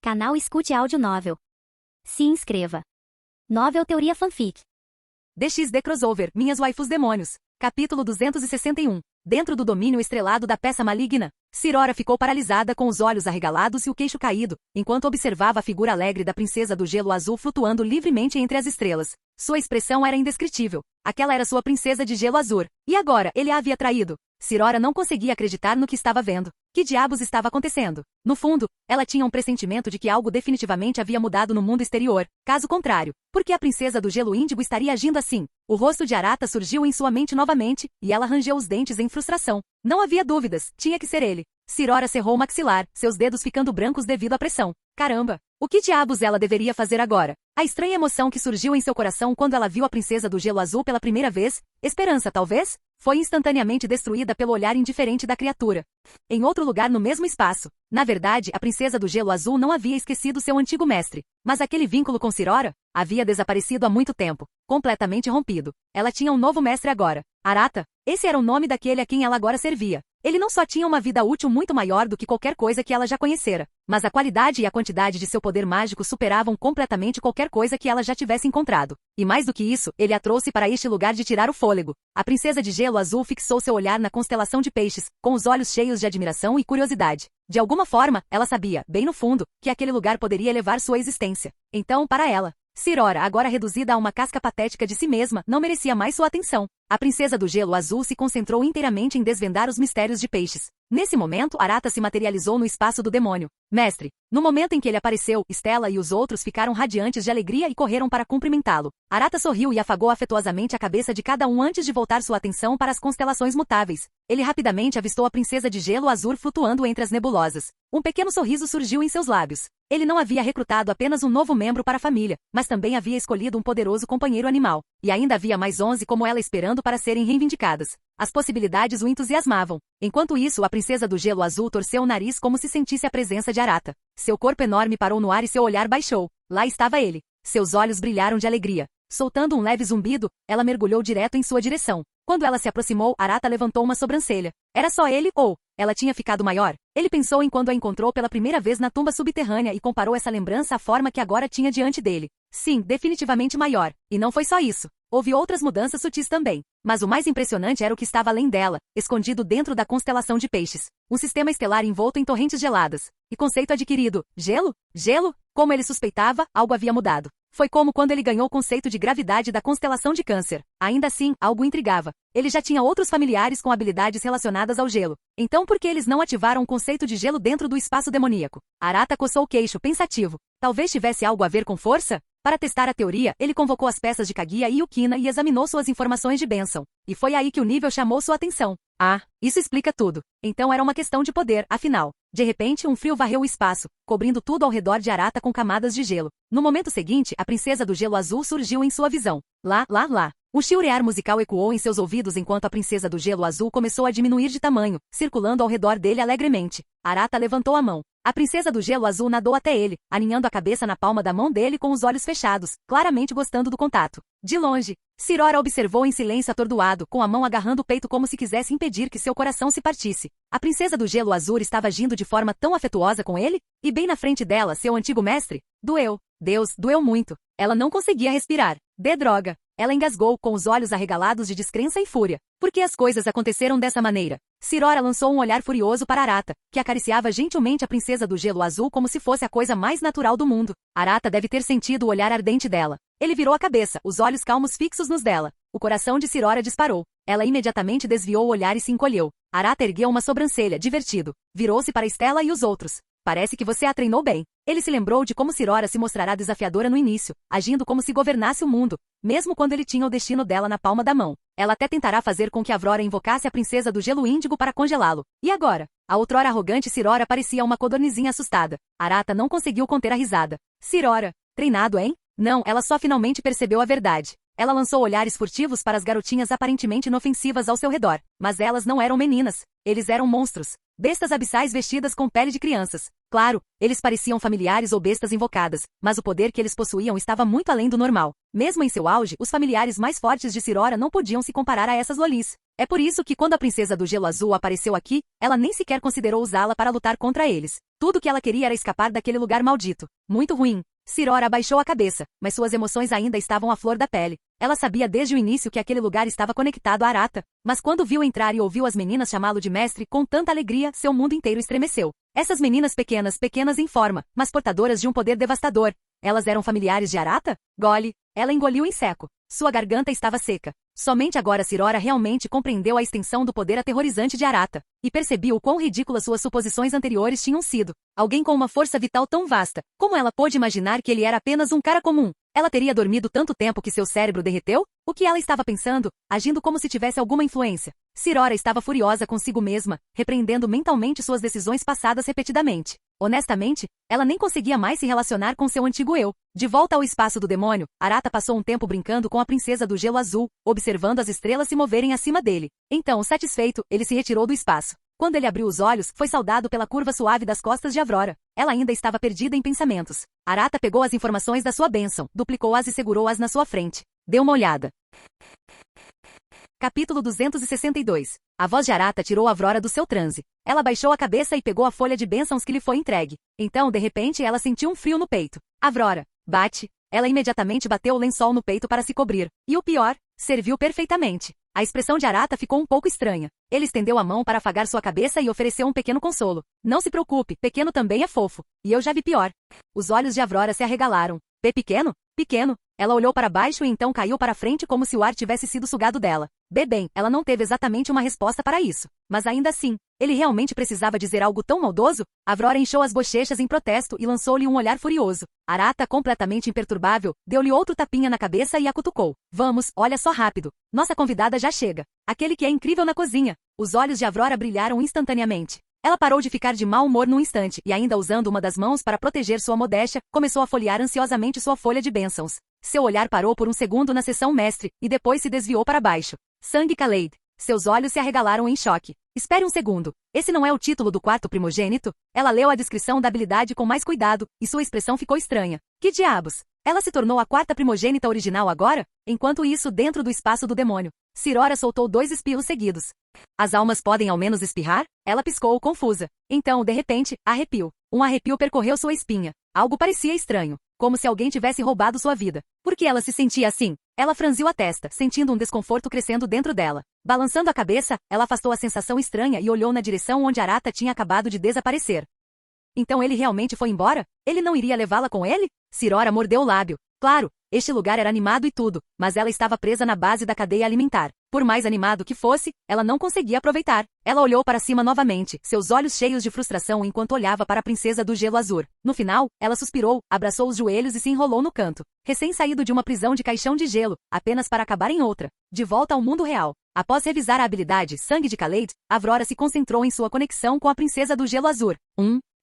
Canal Escute Áudio Novel. Se inscreva. Novel Teoria Fanfic. DXD Crossover, Minhas Waifus Demônios. Capítulo 261. Dentro do domínio estrelado da peça maligna, Cirora ficou paralisada com os olhos arregalados e o queixo caído, enquanto observava a figura alegre da princesa do gelo azul flutuando livremente entre as estrelas. Sua expressão era indescritível. Aquela era sua princesa de gelo azul. E agora, ele a havia traído. Cirora não conseguia acreditar no que estava vendo. Que diabos estava acontecendo? No fundo, ela tinha um pressentimento de que algo definitivamente havia mudado no mundo exterior. Caso contrário, por que a princesa do gelo índigo estaria agindo assim? O rosto de Arata surgiu em sua mente novamente, e ela rangeu os dentes em frustração. Não havia dúvidas, tinha que ser ele. Cirora cerrou o maxilar, seus dedos ficando brancos devido à pressão. Caramba! O que diabos ela deveria fazer agora? A estranha emoção que surgiu em seu coração quando ela viu a princesa do gelo azul pela primeira vez, esperança talvez, foi instantaneamente destruída pelo olhar indiferente da criatura. Em outro lugar no mesmo espaço, na verdade, a princesa do gelo azul não havia esquecido seu antigo mestre, mas aquele vínculo com Cirora havia desaparecido há muito tempo, completamente rompido. Ela tinha um novo mestre agora, Arata. Esse era o nome daquele a quem ela agora servia. Ele não só tinha uma vida útil muito maior do que qualquer coisa que ela já conhecera, mas a qualidade e a quantidade de seu poder mágico superavam completamente qualquer coisa que ela já tivesse encontrado. E mais do que isso, ele a trouxe para este lugar de tirar o fôlego. A princesa de gelo azul fixou seu olhar na constelação de peixes, com os olhos cheios de admiração e curiosidade. De alguma forma, ela sabia, bem no fundo, que aquele lugar poderia elevar sua existência. Então, para ela, Cirora, agora reduzida a uma casca patética de si mesma, não merecia mais sua atenção. A princesa do gelo azul se concentrou inteiramente em desvendar os mistérios de peixes. Nesse momento, Arata se materializou no espaço do demônio. Mestre! No momento em que ele apareceu, Stella e os outros ficaram radiantes de alegria e correram para cumprimentá-lo. Arata sorriu e afagou afetuosamente a cabeça de cada um antes de voltar sua atenção para as constelações mutáveis. Ele rapidamente avistou a princesa de gelo azul flutuando entre as nebulosas. Um pequeno sorriso surgiu em seus lábios. Ele não havia recrutado apenas um novo membro para a família, mas também havia escolhido um poderoso companheiro animal. E ainda havia mais 11 como ela esperando para serem reivindicadas. As possibilidades o entusiasmavam. Enquanto isso, a princesa do gelo azul torceu o nariz como se sentisse a presença de Arata. Seu corpo enorme parou no ar e seu olhar baixou. Lá estava ele. Seus olhos brilharam de alegria. Soltando um leve zumbido, ela mergulhou direto em sua direção. Quando ela se aproximou, Arata levantou uma sobrancelha. Era só ele ou ela tinha ficado maior? Ele pensou em quando a encontrou pela primeira vez na tumba subterrânea e comparou essa lembrança à forma que agora tinha diante dele. Sim, definitivamente maior. E não foi só isso. Houve outras mudanças sutis também. Mas o mais impressionante era o que estava além dela, escondido dentro da constelação de peixes. Um sistema estelar envolto em torrentes geladas. E conceito adquirido. Gelo? Gelo? Como ele suspeitava, algo havia mudado. Foi como quando ele ganhou o conceito de gravidade da constelação de Câncer. Ainda assim, algo intrigava. Ele já tinha outros familiares com habilidades relacionadas ao gelo. Então por que eles não ativaram o conceito de gelo dentro do espaço demoníaco? Arata coçou o queixo, pensativo. Talvez tivesse algo a ver com força? Para testar a teoria, ele convocou as peças de Kaguya e Yukina e examinou suas informações de bênção. E foi aí que o nível chamou sua atenção. Ah, isso explica tudo. Então era uma questão de poder, afinal. De repente, um frio varreu o espaço, cobrindo tudo ao redor de Arata com camadas de gelo. No momento seguinte, a princesa do gelo azul surgiu em sua visão. Lá. Um chiurear musical ecoou em seus ouvidos enquanto a princesa do gelo azul começou a diminuir de tamanho, circulando ao redor dele alegremente. Arata levantou a mão. A princesa do gelo azul nadou até ele, aninhando a cabeça na palma da mão dele com os olhos fechados, claramente gostando do contato. De longe, Cirora observou em silêncio atordoado, com a mão agarrando o peito como se quisesse impedir que seu coração se partisse. A princesa do gelo azul estava agindo de forma tão afetuosa com ele? E bem na frente dela, seu antigo mestre? Doeu. Deus, doeu muito. Ela não conseguia respirar. De droga. Ela engasgou, com os olhos arregalados de descrença e fúria. Por que as coisas aconteceram dessa maneira? Cirora lançou um olhar furioso para Arata, que acariciava gentilmente a princesa do gelo azul como se fosse a coisa mais natural do mundo. Arata deve ter sentido o olhar ardente dela. Ele virou a cabeça, os olhos calmos fixos nos dela. O coração de Cirora disparou. Ela imediatamente desviou o olhar e se encolheu. Arata ergueu uma sobrancelha, divertido. Virou-se para Stella e os outros. Parece que você a treinou bem. Ele se lembrou de como Cirora se mostrará desafiadora no início, agindo como se governasse o mundo, mesmo quando ele tinha o destino dela na palma da mão. Ela até tentará fazer com que Avrora invocasse a princesa do gelo índigo para congelá-lo. E agora? A outrora arrogante Cirora parecia uma codornizinha assustada. Arata não conseguiu conter a risada. Cirora, treinado, hein? Não, ela só finalmente percebeu a verdade. Ela lançou olhares furtivos para as garotinhas aparentemente inofensivas ao seu redor. Mas elas não eram meninas. Eles eram monstros. Bestas abissais vestidas com pele de crianças. Claro, eles pareciam familiares ou bestas invocadas, mas o poder que eles possuíam estava muito além do normal. Mesmo em seu auge, os familiares mais fortes de Cirora não podiam se comparar a essas lolis. É por isso que quando a princesa do gelo azul apareceu aqui, ela nem sequer considerou usá-la para lutar contra eles. Tudo que ela queria era escapar daquele lugar maldito. Muito ruim. Sirora abaixou a cabeça, mas suas emoções ainda estavam à flor da pele. Ela sabia desde o início que aquele lugar estava conectado a Arata, mas quando viu entrar e ouviu as meninas chamá-lo de mestre com tanta alegria, seu mundo inteiro estremeceu. Essas meninas pequenas em forma, mas portadoras de um poder devastador. Elas eram familiares de Arata? Gole. Ela engoliu em seco. Sua garganta estava seca. Somente agora Sirora realmente compreendeu a extensão do poder aterrorizante de Arata, e percebeu o quão ridículas suas suposições anteriores tinham sido. Alguém com uma força vital tão vasta, como ela pôde imaginar que ele era apenas um cara comum? Ela teria dormido tanto tempo que seu cérebro derreteu? O que ela estava pensando, agindo como se tivesse alguma influência? Sirora estava furiosa consigo mesma, repreendendo mentalmente suas decisões passadas repetidamente. Honestamente, ela nem conseguia mais se relacionar com seu antigo eu. De volta ao espaço do demônio, Arata passou um tempo brincando com a princesa do gelo azul, observando as estrelas se moverem acima dele. Então, satisfeito, ele se retirou do espaço. Quando ele abriu os olhos, foi saudado pela curva suave das costas de Avrora. Ela ainda estava perdida em pensamentos. Arata pegou as informações da sua bênção, duplicou-as e segurou-as na sua frente. Deu uma olhada. Capítulo 262. A voz de Arata tirou Avrora do seu transe. Ela baixou a cabeça e pegou a folha de bênçãos que lhe foi entregue. Então, de repente, ela sentiu um frio no peito. Avrora, bate. Ela imediatamente bateu o lençol no peito para se cobrir. E o pior, serviu perfeitamente. A expressão de Arata ficou um pouco estranha. Ele estendeu a mão para afagar sua cabeça e ofereceu um pequeno consolo. Não se preocupe, pequeno também é fofo. E eu já vi pior. Os olhos de Avrora se arregalaram. Pequeno? Pequeno. Ela olhou para baixo e então caiu para frente como se o ar tivesse sido sugado dela. Bem, ela não teve exatamente uma resposta para isso. Mas ainda assim, ele realmente precisava dizer algo tão maldoso? Avrora inchou as bochechas em protesto e lançou-lhe um olhar furioso. Arata, completamente imperturbável, deu-lhe outro tapinha na cabeça e a cutucou. Vamos, olha só rápido. Nossa convidada já chega. Aquele que é incrível na cozinha. Os olhos de Avrora brilharam instantaneamente. Ela parou de ficar de mau humor num instante e ainda usando uma das mãos para proteger sua modéstia, começou a folhear ansiosamente sua folha de bênçãos. Seu olhar parou por um segundo na seção mestre e depois se desviou para baixo. Sangue Kaleid. Seus olhos se arregalaram em choque. Espere um segundo. Esse não é o título do quarto primogênito? Ela leu a descrição da habilidade com mais cuidado e sua expressão ficou estranha. Que diabos? Ela se tornou a quarta primogênita original agora? Enquanto isso, dentro do espaço do demônio, Sirora soltou 2 espirros seguidos. As almas podem ao menos espirrar? Ela piscou, confusa. Então, de repente, arrepio. Um arrepio percorreu sua espinha. Algo parecia estranho, como se alguém tivesse roubado sua vida. Por que ela se sentia assim? Ela franziu a testa, sentindo um desconforto crescendo dentro dela. Balançando a cabeça, ela afastou a sensação estranha e olhou na direção onde Arata tinha acabado de desaparecer. Então ele realmente foi embora? Ele não iria levá-la com ele? Sirora mordeu o lábio. Claro, este lugar era animado e tudo, mas ela estava presa na base da cadeia alimentar. Por mais animado que fosse, ela não conseguia aproveitar. Ela olhou para cima novamente, seus olhos cheios de frustração enquanto olhava para a princesa do gelo azul. No final, ela suspirou, abraçou os joelhos e se enrolou no canto. Recém-saído de uma prisão de caixão de gelo, apenas para acabar em outra. De volta ao mundo real. Após revisar a habilidade Sangue de Kaleid, Avrora se concentrou em sua conexão com a princesa do gelo azul.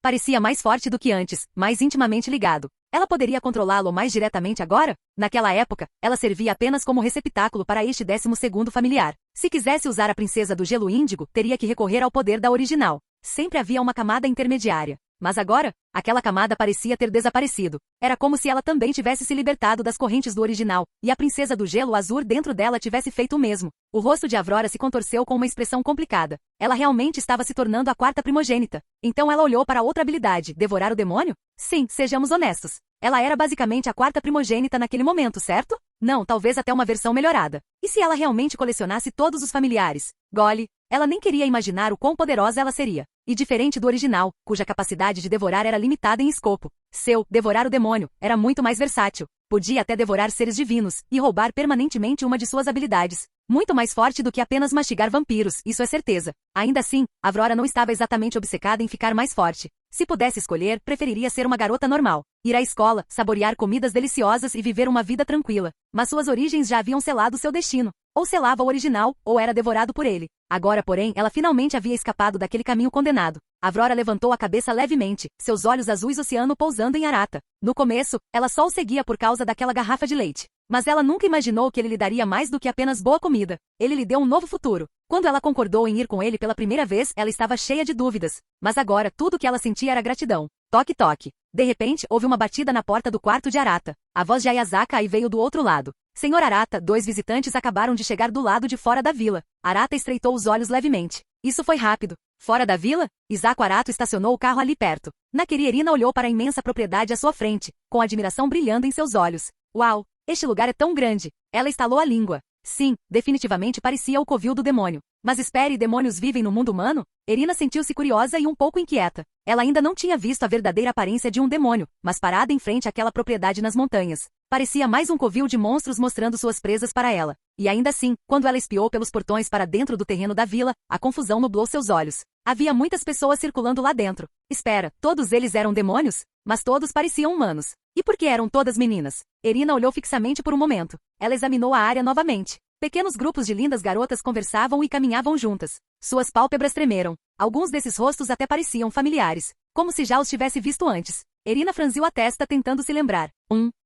Parecia mais forte do que antes, mais intimamente ligado. Ela poderia controlá-lo mais diretamente agora? Naquela época, ela servia apenas como receptáculo para este 12º familiar. Se quisesse usar a princesa do gelo índigo, teria que recorrer ao poder da original. Sempre havia uma camada intermediária. Mas agora, aquela camada parecia ter desaparecido. Era como se ela também tivesse se libertado das correntes do original, e a princesa do gelo azul dentro dela tivesse feito o mesmo. O rosto de Avrora se contorceu com uma expressão complicada. Ela realmente estava se tornando a quarta primogênita. Então ela olhou para outra habilidade, devorar o demônio? Sim, sejamos honestos. Ela era basicamente a quarta primogênita naquele momento, certo? Não, talvez até uma versão melhorada. E se ela realmente colecionasse todos os familiares? Gole. Ela nem queria imaginar o quão poderosa ela seria. E diferente do original, cuja capacidade de devorar era limitada em escopo. Seu, devorar o demônio, era muito mais versátil. Podia até devorar seres divinos, e roubar permanentemente uma de suas habilidades. Muito mais forte do que apenas mastigar vampiros, isso é certeza. Ainda assim, Avrora não estava exatamente obcecada em ficar mais forte. Se pudesse escolher, preferiria ser uma garota normal. Ir à escola, saborear comidas deliciosas e viver uma vida tranquila. Mas suas origens já haviam selado seu destino. Ou selava o original, ou era devorado por ele. Agora, porém, ela finalmente havia escapado daquele caminho condenado. Avrora levantou a cabeça levemente, seus olhos azuis oceano pousando em Arata. No começo, ela só o seguia por causa daquela garrafa de leite. Mas ela nunca imaginou que ele lhe daria mais do que apenas boa comida. Ele lhe deu um novo futuro. Quando ela concordou em ir com ele pela primeira vez, ela estava cheia de dúvidas. Mas agora, tudo que ela sentia era gratidão. Toque, toque. De repente, houve uma batida na porta do quarto de Arata. A voz de Ayazaka aí veio do outro lado. Senhor Arata, 2 visitantes acabaram de chegar do lado de fora da vila. Arata estreitou os olhos levemente. Isso foi rápido. Fora da vila, Isaco Arato estacionou o carro ali perto. Nakeri Erina olhou para a imensa propriedade à sua frente, com admiração brilhando em seus olhos. Uau! Este lugar é tão grande! Ela estalou a língua. Sim, definitivamente parecia o covil do demônio. Mas espere, demônios vivem no mundo humano? Erina sentiu-se curiosa e um pouco inquieta. Ela ainda não tinha visto a verdadeira aparência de um demônio, mas parada em frente àquela propriedade nas montanhas. Parecia mais um covil de monstros mostrando suas presas para ela. E ainda assim, quando ela espiou pelos portões para dentro do terreno da vila, a confusão nublou seus olhos. Havia muitas pessoas circulando lá dentro. Espera, todos eles eram demônios? Mas todos pareciam humanos. E por que eram todas meninas? Erina olhou fixamente por um momento. Ela examinou a área novamente. Pequenos grupos de lindas garotas conversavam e caminhavam juntas. Suas pálpebras tremeram. Alguns desses rostos até pareciam familiares, como se já os tivesse visto antes. Erina franziu a testa tentando se lembrar.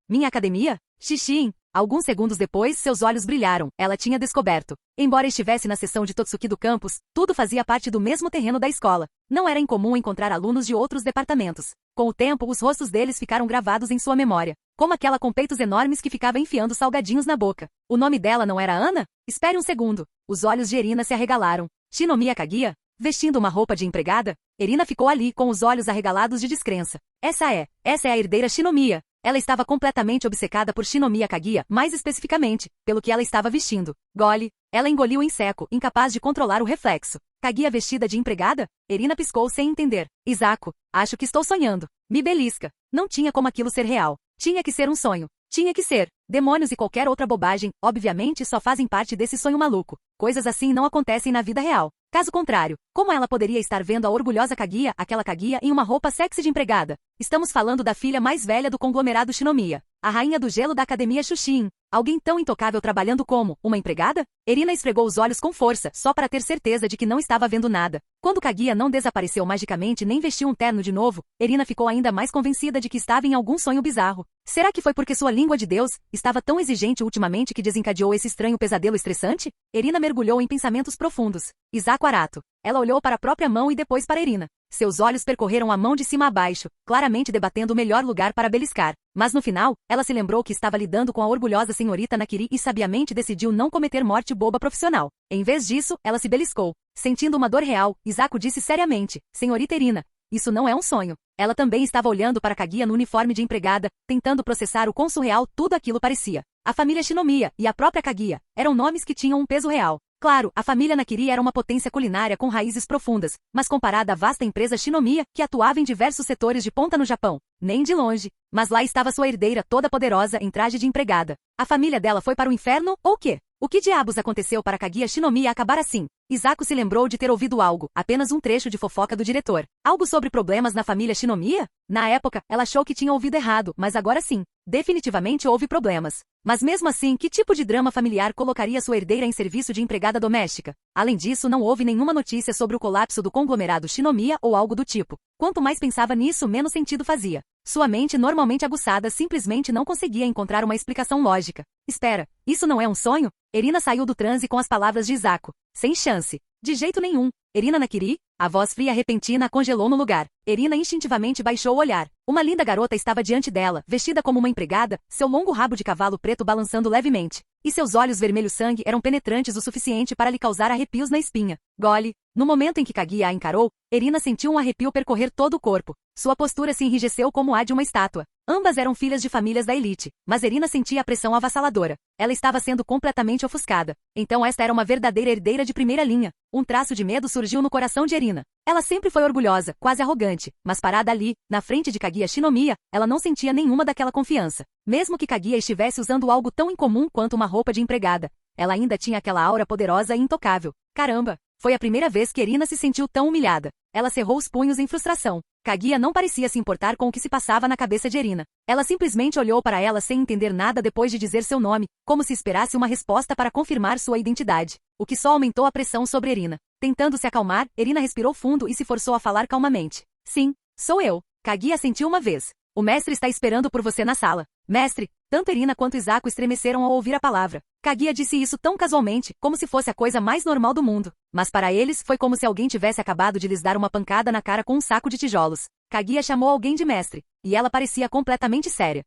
Minha academia? Xixim. Alguns segundos depois, seus olhos brilharam. Ela tinha descoberto. Embora estivesse na seção de Totsuki do campus, tudo fazia parte do mesmo terreno da escola. Não era incomum encontrar alunos de outros departamentos. Com o tempo, os rostos deles ficaram gravados em sua memória. Como aquela com peitos enormes que ficava enfiando salgadinhos na boca. O nome dela não era Ana? Espere um segundo. Os olhos de Erina se arregalaram. Shinomiya Kaguya? Vestindo uma roupa de empregada? Erina ficou ali com os olhos arregalados de descrença. Essa é a herdeira Shinomiya. Ela estava completamente obcecada por Shinomiya Kaguya, mais especificamente, pelo que ela estava vestindo. Gole. Ela engoliu em seco, incapaz de controlar o reflexo. Kaguya vestida de empregada? Erina piscou sem entender. Isaco, acho que estou sonhando. Me belisca. Não tinha como aquilo ser real. Tinha que ser um sonho. Tinha que ser. Demônios e qualquer outra bobagem, obviamente, só fazem parte desse sonho maluco. Coisas assim não acontecem na vida real. Caso contrário, como ela poderia estar vendo a orgulhosa Kaguya, aquela Kaguya em uma roupa sexy de empregada? Estamos falando da filha mais velha do conglomerado Shinomiya. A rainha do gelo da academia Shushin. Alguém tão intocável trabalhando como uma empregada? Erina esfregou os olhos com força, só para ter certeza de que não estava vendo nada. Quando Kaguya não desapareceu magicamente nem vestiu um terno de novo, Erina ficou ainda mais convencida de que estava em algum sonho bizarro. Será que foi porque sua língua de Deus estava tão exigente ultimamente que desencadeou esse estranho pesadelo estressante? Erina mergulhou em pensamentos profundos. Isaco Arato. Ela olhou para a própria mão e depois para Erina. Seus olhos percorreram a mão de cima a baixo, claramente debatendo o melhor lugar para beliscar. Mas no final, ela se lembrou que estava lidando com a orgulhosa senhorita Nakiri e sabiamente decidiu não cometer morte boba profissional. Em vez disso, ela se beliscou. Sentindo uma dor real, Isaco disse seriamente, Senhorita Erina, isso não é um sonho. Ela também estava olhando para Kaguya no uniforme de empregada, tentando processar o quão surreal tudo aquilo parecia. A família Shinomiya e a própria Kaguya eram nomes que tinham um peso real. Claro, a família Nakiri era uma potência culinária com raízes profundas, mas comparada à vasta empresa Shinomiya, que atuava em diversos setores de ponta no Japão, nem de longe. Mas lá estava sua herdeira toda poderosa em traje de empregada. A família dela foi para o inferno, ou quê? O que diabos aconteceu para Kaguya Shinomiya acabar assim? Isaco se lembrou de ter ouvido algo, apenas um trecho de fofoca do diretor. Algo sobre problemas na família Shinomiya? Na época, ela achou que tinha ouvido errado, mas agora sim. Definitivamente houve problemas. Mas mesmo assim, que tipo de drama familiar colocaria sua herdeira em serviço de empregada doméstica? Além disso, não houve nenhuma notícia sobre o colapso do conglomerado Shinomiya ou algo do tipo. Quanto mais pensava nisso, menos sentido fazia. Sua mente, normalmente aguçada, simplesmente não conseguia encontrar uma explicação lógica. Espera, isso não é um sonho? Erina saiu do transe com as palavras de Isaco. Sem chance. De jeito nenhum. Erina Nakiri? A voz fria repentina a congelou no lugar. Erina instintivamente baixou o olhar. Uma linda garota estava diante dela, vestida como uma empregada, seu longo rabo de cavalo preto balançando levemente. E seus olhos vermelho sangue eram penetrantes o suficiente para lhe causar arrepios na espinha. Gole. No momento em que Kaguya a encarou, Erina sentiu um arrepio percorrer todo o corpo. Sua postura se enrijeceu como a de uma estátua. Ambas eram filhas de famílias da elite, mas Erina sentia a pressão avassaladora. Ela estava sendo completamente ofuscada. Então esta era uma verdadeira herdeira de primeira linha. Um traço de medo surgiu no coração de Erina. Ela sempre foi orgulhosa, quase arrogante, mas parada ali, na frente de Kaguya Shinomiya, ela não sentia nenhuma daquela confiança. Mesmo que Kaguya estivesse usando algo tão incomum quanto uma roupa de empregada, ela ainda tinha aquela aura poderosa e intocável. Caramba! Foi a primeira vez que Erina se sentiu tão humilhada. Ela cerrou os punhos em frustração. Kaguya não parecia se importar com o que se passava na cabeça de Erina. Ela simplesmente olhou para ela sem entender nada depois de dizer seu nome, como se esperasse uma resposta para confirmar sua identidade. O que só aumentou a pressão sobre Erina. Tentando se acalmar, Erina respirou fundo e se forçou a falar calmamente. Sim, sou eu. Kaguya sentiu uma vez. O mestre está esperando por você na sala. Mestre, tanto Erina quanto Isaco estremeceram ao ouvir a palavra. Kaguya disse isso tão casualmente, como se fosse a coisa mais normal do mundo. Mas para eles, foi como se alguém tivesse acabado de lhes dar uma pancada na cara com um saco de tijolos. Kaguya chamou alguém de mestre, e ela parecia completamente séria.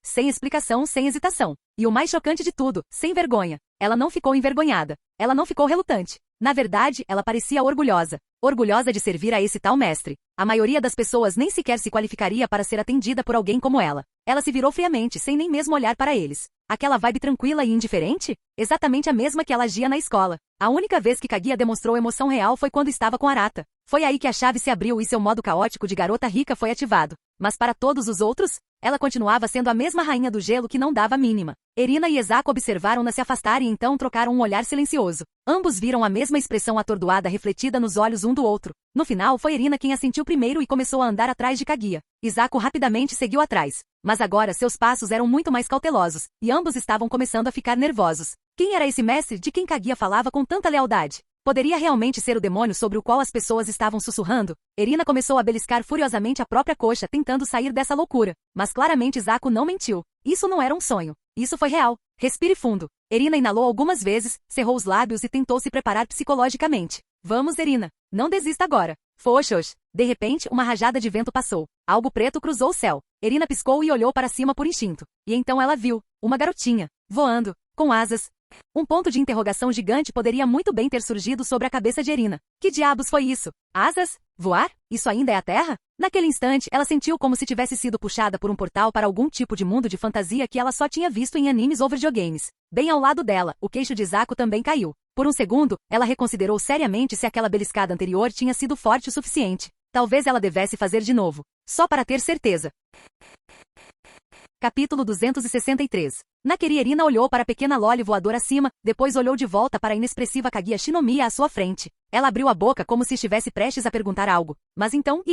Sem explicação, sem hesitação. E o mais chocante de tudo, sem vergonha. Ela não ficou envergonhada. Ela não ficou relutante. Na verdade, ela parecia orgulhosa. Orgulhosa de servir a esse tal mestre. A maioria das pessoas nem sequer se qualificaria para ser atendida por alguém como ela. Ela se virou friamente, sem nem mesmo olhar para eles. Aquela vibe tranquila e indiferente? Exatamente a mesma que ela agia na escola. A única vez que Kaguya demonstrou emoção real foi quando estava com Arata. Foi aí que a chave se abriu e seu modo caótico de garota rica foi ativado. Mas para todos os outros, ela continuava sendo a mesma rainha do gelo que não dava a mínima. Erina e Ezako observaram-na se afastar e então trocaram um olhar silencioso. Ambos viram a mesma expressão atordoada refletida nos olhos um do outro. No final, foi Erina quem a sentiu primeiro e começou a andar atrás de Kaguya. Ezako rapidamente seguiu atrás. Mas agora seus passos eram muito mais cautelosos, e ambos estavam começando a ficar nervosos. Quem era esse mestre de quem Kaguya falava com tanta lealdade? Poderia realmente ser o demônio sobre o qual as pessoas estavam sussurrando? Erina começou a beliscar furiosamente a própria coxa tentando sair dessa loucura. Mas claramente Ezako não mentiu. Isso não era um sonho. Isso foi real. Respire fundo. Erina inalou algumas vezes, cerrou os lábios e tentou se preparar psicologicamente. Vamos, Erina. Não desista agora. Foxos. De repente, uma rajada de vento passou. Algo preto cruzou o céu. Erina piscou e olhou para cima por instinto. E então ela viu uma garotinha, voando, com asas. Um ponto de interrogação gigante poderia muito bem ter surgido sobre a cabeça de Erina. Que diabos foi isso? Asas? Voar? Isso ainda é a Terra? Naquele instante, ela sentiu como se tivesse sido puxada por um portal para algum tipo de mundo de fantasia que ela só tinha visto em animes ou videogames. Bem ao lado dela, o queixo de Ezako também caiu. Por um segundo, ela reconsiderou seriamente se aquela beliscada anterior tinha sido forte o suficiente. Talvez ela devesse fazer de novo. Só para ter certeza. Capítulo 263. Nakeri Erina olhou para a pequena Loli voadora acima, depois olhou de volta para a inexpressiva Kaguya Shinomiya à sua frente. Ela abriu a boca como se estivesse prestes a perguntar algo. Mas então,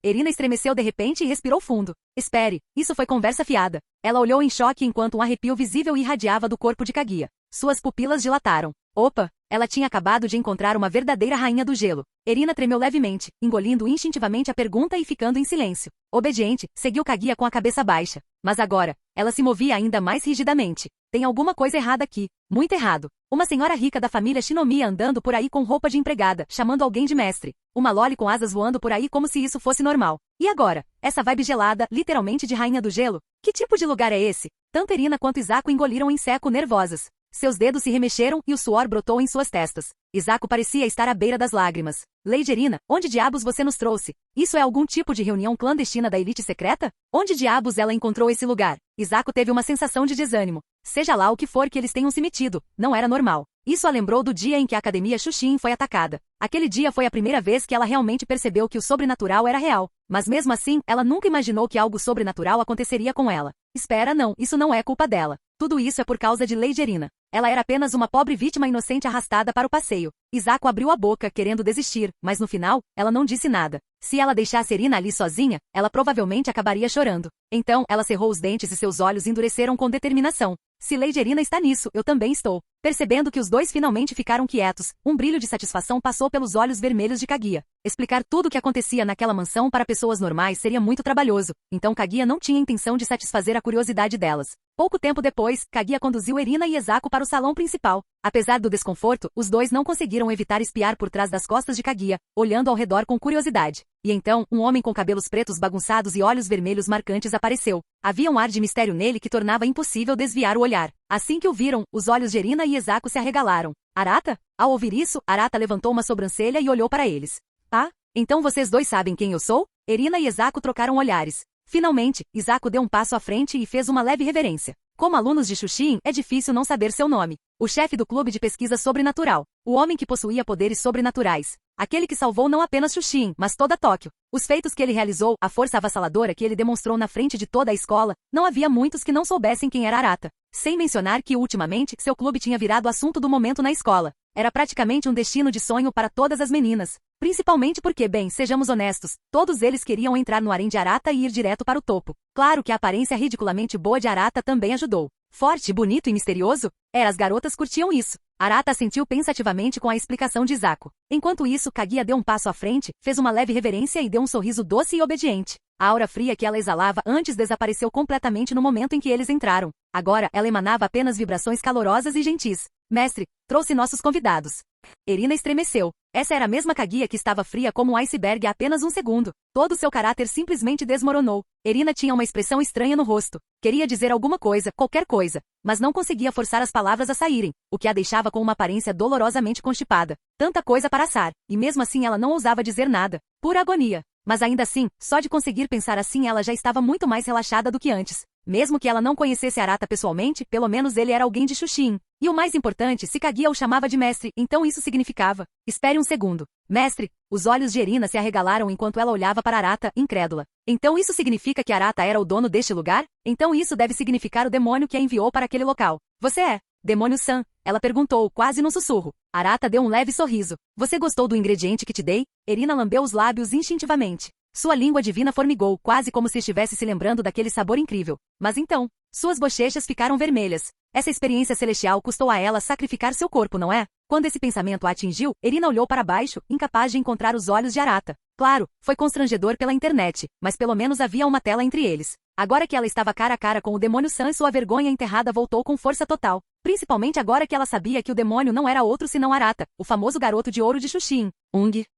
Erina estremeceu de repente e respirou fundo. Espere, isso foi conversa fiada. Ela olhou em choque enquanto um arrepio visível irradiava do corpo de Kaguya. Suas pupilas dilataram. Opa! Ela tinha acabado de encontrar uma verdadeira rainha do gelo. Erina tremeu levemente, engolindo instintivamente a pergunta e ficando em silêncio. Obediente, seguiu Kaguya com a cabeça baixa. Mas agora, ela se movia ainda mais rigidamente. Tem alguma coisa errada aqui. Muito errado. Uma senhora rica da família Shinomiya andando por aí com roupa de empregada, chamando alguém de mestre. Uma Loli com asas voando por aí como se isso fosse normal. E agora? Essa vibe gelada, literalmente de rainha do gelo? Que tipo de lugar é esse? Tanto Erina quanto Ezako engoliram em seco nervosas. Seus dedos se remexeram e o suor brotou em suas testas. Ezako parecia estar à beira das lágrimas. Lady Erina, onde diabos você nos trouxe? Isso é algum tipo de reunião clandestina da elite secreta? Onde diabos ela encontrou esse lugar? Ezako teve uma sensação de desânimo. Seja lá o que for que eles tenham se metido, não era normal. Isso a lembrou do dia em que a Academia Shushin foi atacada. Aquele dia foi a primeira vez que ela realmente percebeu que o sobrenatural era real. Mas mesmo assim, ela nunca imaginou que algo sobrenatural aconteceria com ela. Espera, não, isso não é culpa dela. Tudo isso é por causa de Lady Erina. Ela era apenas uma pobre vítima inocente arrastada para o passeio. Ezako abriu a boca, querendo desistir, mas no final, ela não disse nada. Se ela deixasse Erina ali sozinha, ela provavelmente acabaria chorando. Então, ela cerrou os dentes e seus olhos endureceram com determinação. Se Lady Erina está nisso, eu também estou. Percebendo que os dois finalmente ficaram quietos, um brilho de satisfação passou pelos olhos vermelhos de Kaguya. Explicar tudo o que acontecia naquela mansão para pessoas normais seria muito trabalhoso, então Kaguya não tinha intenção de satisfazer a curiosidade delas. Pouco tempo depois, Kaguya conduziu Erina e Ezako para o salão principal. Apesar do desconforto, os dois não conseguiram evitar espiar por trás das costas de Kaguya, olhando ao redor com curiosidade. E então, um homem com cabelos pretos bagunçados e olhos vermelhos marcantes apareceu. Havia um ar de mistério nele que tornava impossível desviar o olhar. Assim que o viram, os olhos de Erina e Ezako se arregalaram. Arata? Ao ouvir isso, Arata levantou uma sobrancelha e olhou para eles. Ah? Então vocês dois sabem quem eu sou? Erina e Ezako trocaram olhares. Finalmente, Ezako deu um passo à frente e fez uma leve reverência. Como alunos de Shushin, é difícil não saber seu nome. O chefe do clube de pesquisa sobrenatural. O homem que possuía poderes sobrenaturais. Aquele que salvou não apenas Shushin, mas toda Tóquio. Os feitos que ele realizou, a força avassaladora que ele demonstrou na frente de toda a escola, não havia muitos que não soubessem quem era Arata. Sem mencionar que, ultimamente, seu clube tinha virado assunto do momento na escola. Era praticamente um destino de sonho para todas as meninas. Principalmente porque, bem, sejamos honestos, todos eles queriam entrar no harém de Arata e ir direto para o topo. Claro que a aparência ridiculamente boa de Arata também ajudou. Forte, bonito e misterioso? As garotas curtiam isso. Arata assentiu pensativamente com a explicação de Ezako. Enquanto isso, Kaguya deu um passo à frente, fez uma leve reverência e deu um sorriso doce e obediente. A aura fria que ela exalava antes desapareceu completamente no momento em que eles entraram. Agora, ela emanava apenas vibrações calorosas e gentis. Mestre, trouxe nossos convidados. Erina estremeceu. Essa era a mesma Kaguya que estava fria como um iceberg há apenas um segundo. Todo seu caráter simplesmente desmoronou. Erina tinha uma expressão estranha no rosto. Queria dizer alguma coisa, qualquer coisa, mas não conseguia forçar as palavras a saírem, o que a deixava com uma aparência dolorosamente constipada. Tanta coisa para assar, e mesmo assim ela não ousava dizer nada. Pura agonia. Mas ainda assim, só de conseguir pensar assim ela já estava muito mais relaxada do que antes. Mesmo que ela não conhecesse Arata pessoalmente, pelo menos ele era alguém de Xuxin. E o mais importante, se Kaguya o chamava de mestre, então isso significava... Espere um segundo. Mestre, os olhos de Erina se arregalaram enquanto ela olhava para Arata, incrédula. Então isso significa que Arata era o dono deste lugar? Então isso deve significar o demônio que a enviou para aquele local. Você é Demônio-san? Ela perguntou, quase num sussurro. Arata deu um leve sorriso. Você gostou do ingrediente que te dei? Erina lambeu os lábios instintivamente. Sua língua divina formigou, quase como se estivesse se lembrando daquele sabor incrível. Mas então, suas bochechas ficaram vermelhas. Essa experiência celestial custou a ela sacrificar seu corpo, não é? Quando esse pensamento a atingiu, Erina olhou para baixo, incapaz de encontrar os olhos de Arata. Claro, foi constrangedor pela internet, mas pelo menos havia uma tela entre eles. Agora que ela estava cara a cara com o demônio-san, sua vergonha enterrada voltou com força total. Principalmente agora que ela sabia que o demônio não era outro senão Arata, o famoso garoto de ouro de Xuxin.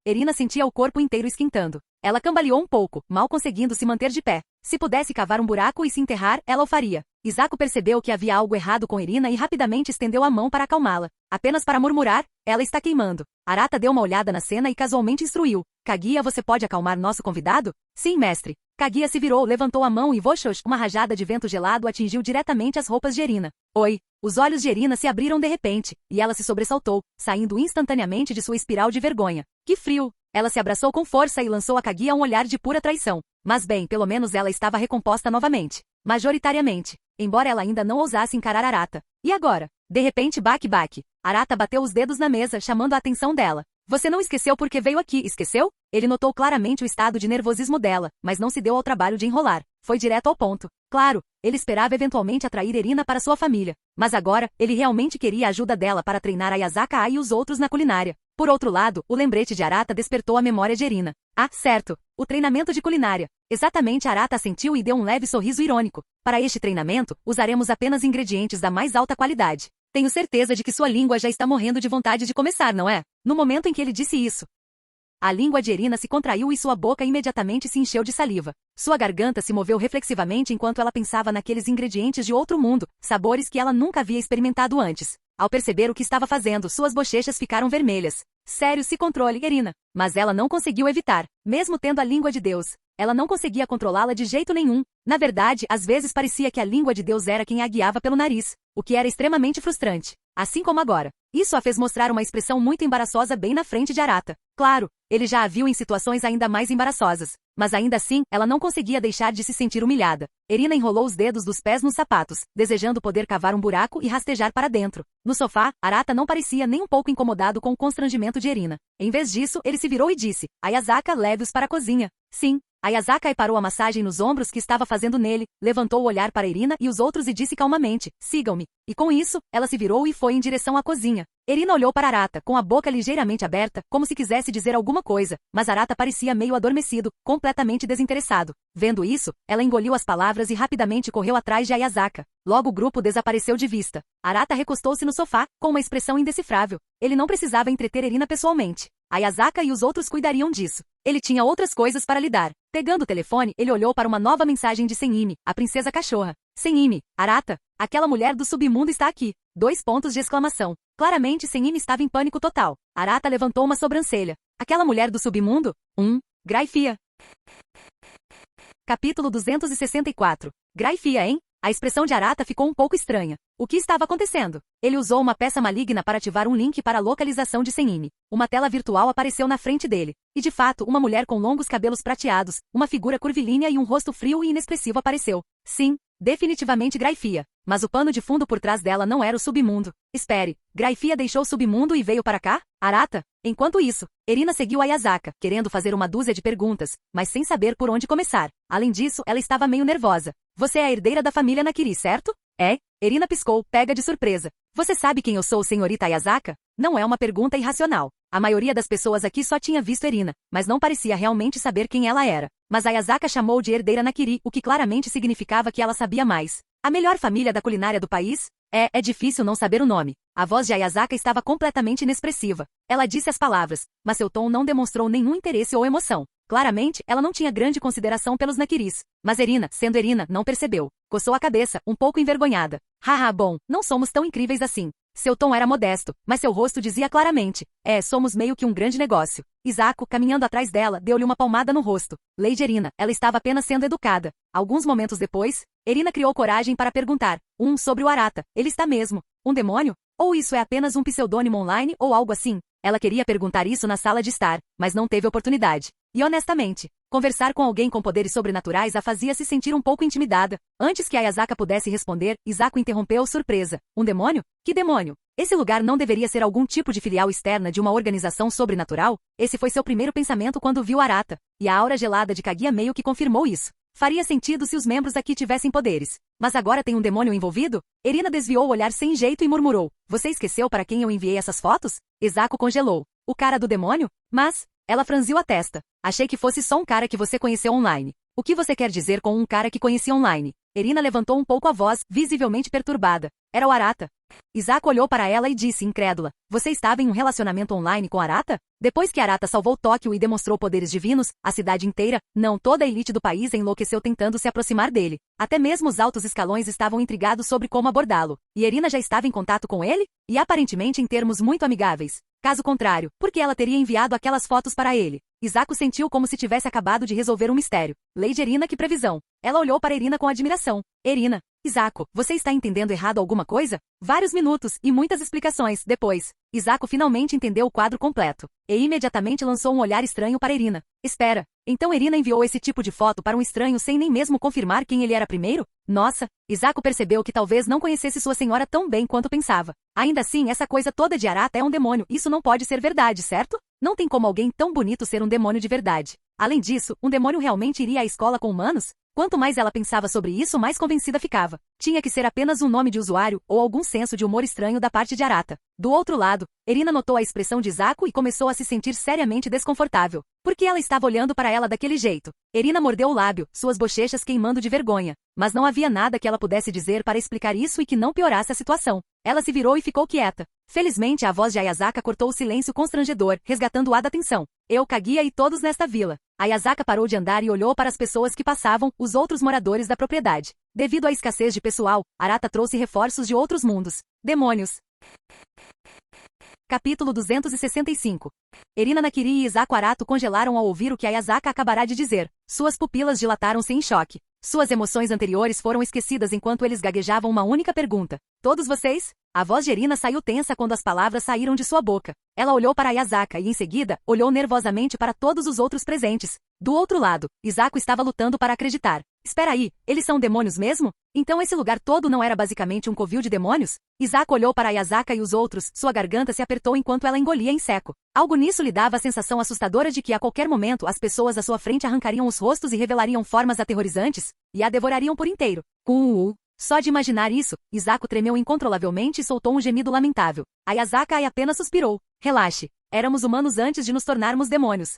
Erina sentia o corpo inteiro esquentando. Ela cambaleou um pouco, mal conseguindo se manter de pé. Se pudesse cavar um buraco e se enterrar, ela o faria. Isako percebeu que havia algo errado com Erina e rapidamente estendeu a mão para acalmá-la. Apenas para murmurar, ela está queimando. Arata deu uma olhada na cena e casualmente instruiu. Kaguya, você pode acalmar nosso convidado? Sim, mestre. Kaguya se virou, levantou a mão e voxox, uma rajada de vento gelado atingiu diretamente as roupas de Erina. Oi! Os olhos de Erina se abriram de repente, e ela se sobressaltou, saindo instantaneamente de sua espiral de vergonha. Que frio! Ela se abraçou com força e lançou a Kaguya um olhar de pura traição. Mas bem, pelo menos ela estava recomposta novamente. Majoritariamente. Embora ela ainda não ousasse encarar Arata. E agora? De repente, baque. Arata bateu os dedos na mesa, chamando a atenção dela. Você não esqueceu porque veio aqui, esqueceu? Ele notou claramente o estado de nervosismo dela, mas não se deu ao trabalho de enrolar. Foi direto ao ponto. Claro, ele esperava eventualmente atrair Erina para sua família. Mas agora, ele realmente queria a ajuda dela para treinar a Yasaka e os outros na culinária. Por outro lado, o lembrete de Arata despertou a memória de Erina. Ah, certo. O treinamento de culinária. Exatamente, Arata assentiu e deu um leve sorriso irônico. Para este treinamento, usaremos apenas ingredientes da mais alta qualidade. Tenho certeza de que sua língua já está morrendo de vontade de começar, não é? No momento em que ele disse isso, a língua de Erina se contraiu e sua boca imediatamente se encheu de saliva. Sua garganta se moveu reflexivamente enquanto ela pensava naqueles ingredientes de outro mundo, sabores que ela nunca havia experimentado antes. Ao perceber o que estava fazendo, suas bochechas ficaram vermelhas. Sério, se controle, Erina. Mas ela não conseguiu evitar. Mesmo tendo a língua de Deus, ela não conseguia controlá-la de jeito nenhum. Na verdade, às vezes parecia que a língua de Deus era quem a guiava pelo nariz, o que era extremamente frustrante. Assim como agora. Isso a fez mostrar uma expressão muito embaraçosa bem na frente de Arata. Claro, ele já a viu em situações ainda mais embaraçosas. Mas ainda assim, ela não conseguia deixar de se sentir humilhada. Erina enrolou os dedos dos pés nos sapatos, desejando poder cavar um buraco e rastejar para dentro. No sofá, Arata não parecia nem um pouco incomodado com o constrangimento de Erina. Em vez disso, ele se virou e disse, Ayazaka, leve-os para a cozinha. Sim. Ayazaka parou a massagem nos ombros que estava fazendo nele, levantou o olhar para Erina e os outros e disse calmamente, sigam-me. E com isso, ela se virou e foi em direção à cozinha. Erina olhou para Arata, com a boca ligeiramente aberta, como se quisesse dizer alguma coisa, mas Arata parecia meio adormecido, completamente desinteressado. Vendo isso, ela engoliu as palavras e rapidamente correu atrás de Ayazaka. Logo o grupo desapareceu de vista. Arata recostou-se no sofá, com uma expressão indecifrável. Ele não precisava entreter Erina pessoalmente. Ayazaka e os outros cuidariam disso. Ele tinha outras coisas para lidar. Pegando o telefone, ele olhou para uma nova mensagem de Senime, a princesa cachorra. Senime, Arata, aquela mulher do submundo está aqui. 2 pontos de exclamação. Claramente Senime estava em pânico total. Arata levantou uma sobrancelha. Aquela mulher do submundo? Graifia. Capítulo 264. Graifia, hein? A expressão de Arata ficou um pouco estranha. O que estava acontecendo? Ele usou uma peça maligna para ativar um link para a localização de Senime. Uma tela virtual apareceu na frente dele. E de fato, uma mulher com longos cabelos prateados, uma figura curvilínea e um rosto frio e inexpressivo apareceu. Sim, definitivamente Graifia. Mas o pano de fundo por trás dela não era o submundo. Espere, Graifia deixou o submundo e veio para cá? Arata? Enquanto isso, Erina seguiu Ayazaka, querendo fazer uma dúzia de perguntas, mas sem saber por onde começar. Além disso, ela estava meio nervosa. Você é a herdeira da família Nakiri, certo? É? Erina piscou, pega de surpresa. Você sabe quem eu sou, senhorita Ayazaka? Não é uma pergunta irracional. A maioria das pessoas aqui só tinha visto Erina, mas não parecia realmente saber quem ela era. Mas Ayazaka chamou de herdeira Nakiri, o que claramente significava que ela sabia mais. A melhor família da culinária do país? É difícil não saber o nome. A voz de Ayazaka estava completamente inexpressiva. Ela disse as palavras, mas seu tom não demonstrou nenhum interesse ou emoção. Claramente, ela não tinha grande consideração pelos naquiris. Mas Erina, sendo Erina, não percebeu. Coçou a cabeça, um pouco envergonhada. Haha, bom, não somos tão incríveis assim. Seu tom era modesto, mas seu rosto dizia claramente. Somos meio que um grande negócio. Isako, caminhando atrás dela, deu-lhe uma palmada no rosto. Lady Erina, ela estava apenas sendo educada. Alguns momentos depois, Erina criou coragem para perguntar. Sobre o Arata. Ele está mesmo. Um demônio? Ou isso é apenas um pseudônimo online ou algo assim? Ela queria perguntar isso na sala de estar, mas não teve oportunidade. E honestamente, conversar com alguém com poderes sobrenaturais a fazia se sentir um pouco intimidada. Antes que Ayazaka pudesse responder, Isako interrompeu surpresa. Um demônio? Que demônio? Esse lugar não deveria ser algum tipo de filial externa de uma organização sobrenatural? Esse foi seu primeiro pensamento quando viu Arata, e a aura gelada de Kaguya meio que confirmou isso. Faria sentido se os membros aqui tivessem poderes. Mas agora tem um demônio envolvido? Erina desviou o olhar sem jeito e murmurou. Você esqueceu para quem eu enviei essas fotos? Isako congelou. O cara do demônio? Mas... Ela franziu a testa. Achei que fosse só um cara que você conheceu online. O que você quer dizer com um cara que conheci online? Erina levantou um pouco a voz, visivelmente perturbada. Era o Arata. Isako olhou para ela e disse, incrédula. Você estava em um relacionamento online com Arata? Depois que Arata salvou Tóquio e demonstrou poderes divinos, a cidade inteira, não toda a elite do país enlouqueceu tentando se aproximar dele. Até mesmo os altos escalões estavam intrigados sobre como abordá-lo. E Erina já estava em contato com ele? E aparentemente em termos muito amigáveis. Caso contrário, por que ela teria enviado aquelas fotos para ele? Isako sentiu como se tivesse acabado de resolver um mistério. Lady Erina, que previsão. Ela olhou para Erina com admiração. Erina. Isako, você está entendendo errado alguma coisa? Vários minutos e muitas explicações depois. Isako finalmente entendeu o quadro completo. E imediatamente lançou um olhar estranho para Erina. Espera. Então Erina enviou esse tipo de foto para um estranho sem nem mesmo confirmar quem ele era primeiro? Nossa, Isako percebeu que talvez não conhecesse sua senhora tão bem quanto pensava. Ainda assim, essa coisa toda de Arata é um demônio. Isso não pode ser verdade, certo? Não tem como alguém tão bonito ser um demônio de verdade. Além disso, um demônio realmente iria à escola com humanos? Quanto mais ela pensava sobre isso, mais convencida ficava. Tinha que ser apenas um nome de usuário ou algum senso de humor estranho da parte de Arata. Do outro lado, Erina notou a expressão de Isako e começou a se sentir seriamente desconfortável. Por que ela estava olhando para ela daquele jeito? Erina mordeu o lábio, suas bochechas queimando de vergonha. Mas não havia nada que ela pudesse dizer para explicar isso e que não piorasse a situação. Ela se virou e ficou quieta. Felizmente a voz de Ayazaka cortou o silêncio constrangedor, resgatando-a da tensão. Eu, Kaguya e todos nesta vila. Ayazaka parou de andar e olhou para as pessoas que passavam, os outros moradores da propriedade. Devido à escassez de pessoal, Arata trouxe reforços de outros mundos. Demônios. Capítulo 265. Erina Nakiri e Isako Arato congelaram ao ouvir o que Ayazaka acabará de dizer. Suas pupilas dilataram-se em choque. Suas emoções anteriores foram esquecidas enquanto eles gaguejavam uma única pergunta. Todos vocês? A voz de Erina saiu tensa quando as palavras saíram de sua boca. Ela olhou para Ayazaka e, em seguida, olhou nervosamente para todos os outros presentes. Do outro lado, Isako estava lutando para acreditar. Espera aí, eles são demônios mesmo? Então esse lugar todo não era basicamente um covil de demônios? Isako olhou para Ayazaka e os outros, sua garganta se apertou enquanto ela engolia em seco. Algo nisso lhe dava a sensação assustadora de que a qualquer momento as pessoas à sua frente arrancariam os rostos e revelariam formas aterrorizantes, e a devorariam por inteiro. Só de imaginar isso, Isako tremeu incontrolavelmente e soltou um gemido lamentável. Ayazaka apenas suspirou. Relaxe. Éramos humanos antes de nos tornarmos demônios.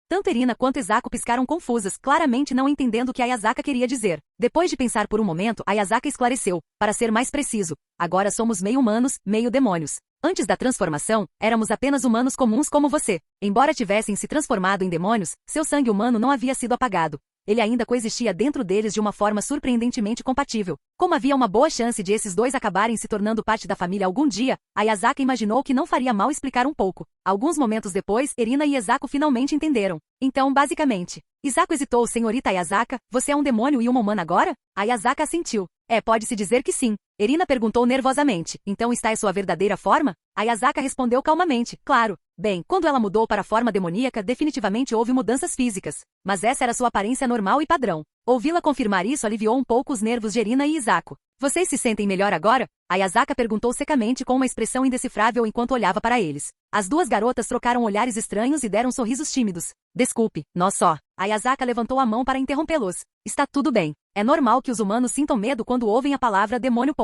Tanto Erina quanto Isako piscaram confusas, claramente não entendendo o que Ayazaka queria dizer. Depois de pensar por um momento, Ayazaka esclareceu. Para ser mais preciso, agora somos meio humanos, meio demônios. Antes da transformação, éramos apenas humanos comuns como você. Embora tivessem se transformado em demônios, seu sangue humano não havia sido apagado. Ele ainda coexistia dentro deles de uma forma surpreendentemente compatível. Como havia uma boa chance de esses dois acabarem se tornando parte da família algum dia, Ayazaka imaginou que não faria mal explicar um pouco. Alguns momentos depois, Erina e Isako finalmente entenderam. Então, basicamente, Isako hesitou. Senhorita Ayazaka, você é um demônio e uma humana agora? Ayazaka assentiu. Pode-se dizer que sim. Erina perguntou nervosamente. Então está em sua verdadeira forma? Ayazaka respondeu calmamente. Claro. Bem, quando ela mudou para a forma demoníaca, definitivamente houve mudanças físicas. Mas essa era sua aparência normal e padrão. Ouvi-la confirmar isso aliviou um pouco os nervos de Erina e Isako. Vocês se sentem melhor agora? Ayazaka perguntou secamente com uma expressão indecifrável enquanto olhava para eles. As duas garotas trocaram olhares estranhos e deram sorrisos tímidos. Desculpe, nós só. Ayazaka levantou a mão para interrompê-los. Está tudo bem. É normal que os humanos sintam medo quando ouvem a palavra demônio.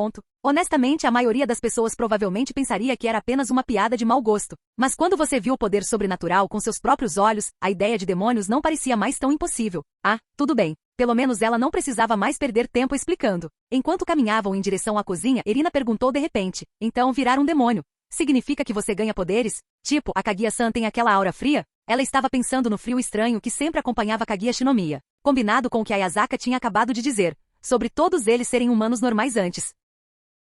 Honestamente, a maioria das pessoas provavelmente pensaria que era apenas uma piada de mau gosto. Mas quando você viu o poder sobrenatural com seus próprios olhos, a ideia de demônios não parecia mais tão impossível. Tudo bem. Pelo menos ela não precisava mais perder tempo explicando. Enquanto caminhavam em direção à cozinha, Erina perguntou de repente: então virar um demônio significa que você ganha poderes? Tipo, a Kaguya-san tem aquela aura fria? Ela estava pensando no frio estranho que sempre acompanhava Kaguya Shinomiya, combinado com o que Ayazaka tinha acabado de dizer, sobre todos eles serem humanos normais antes.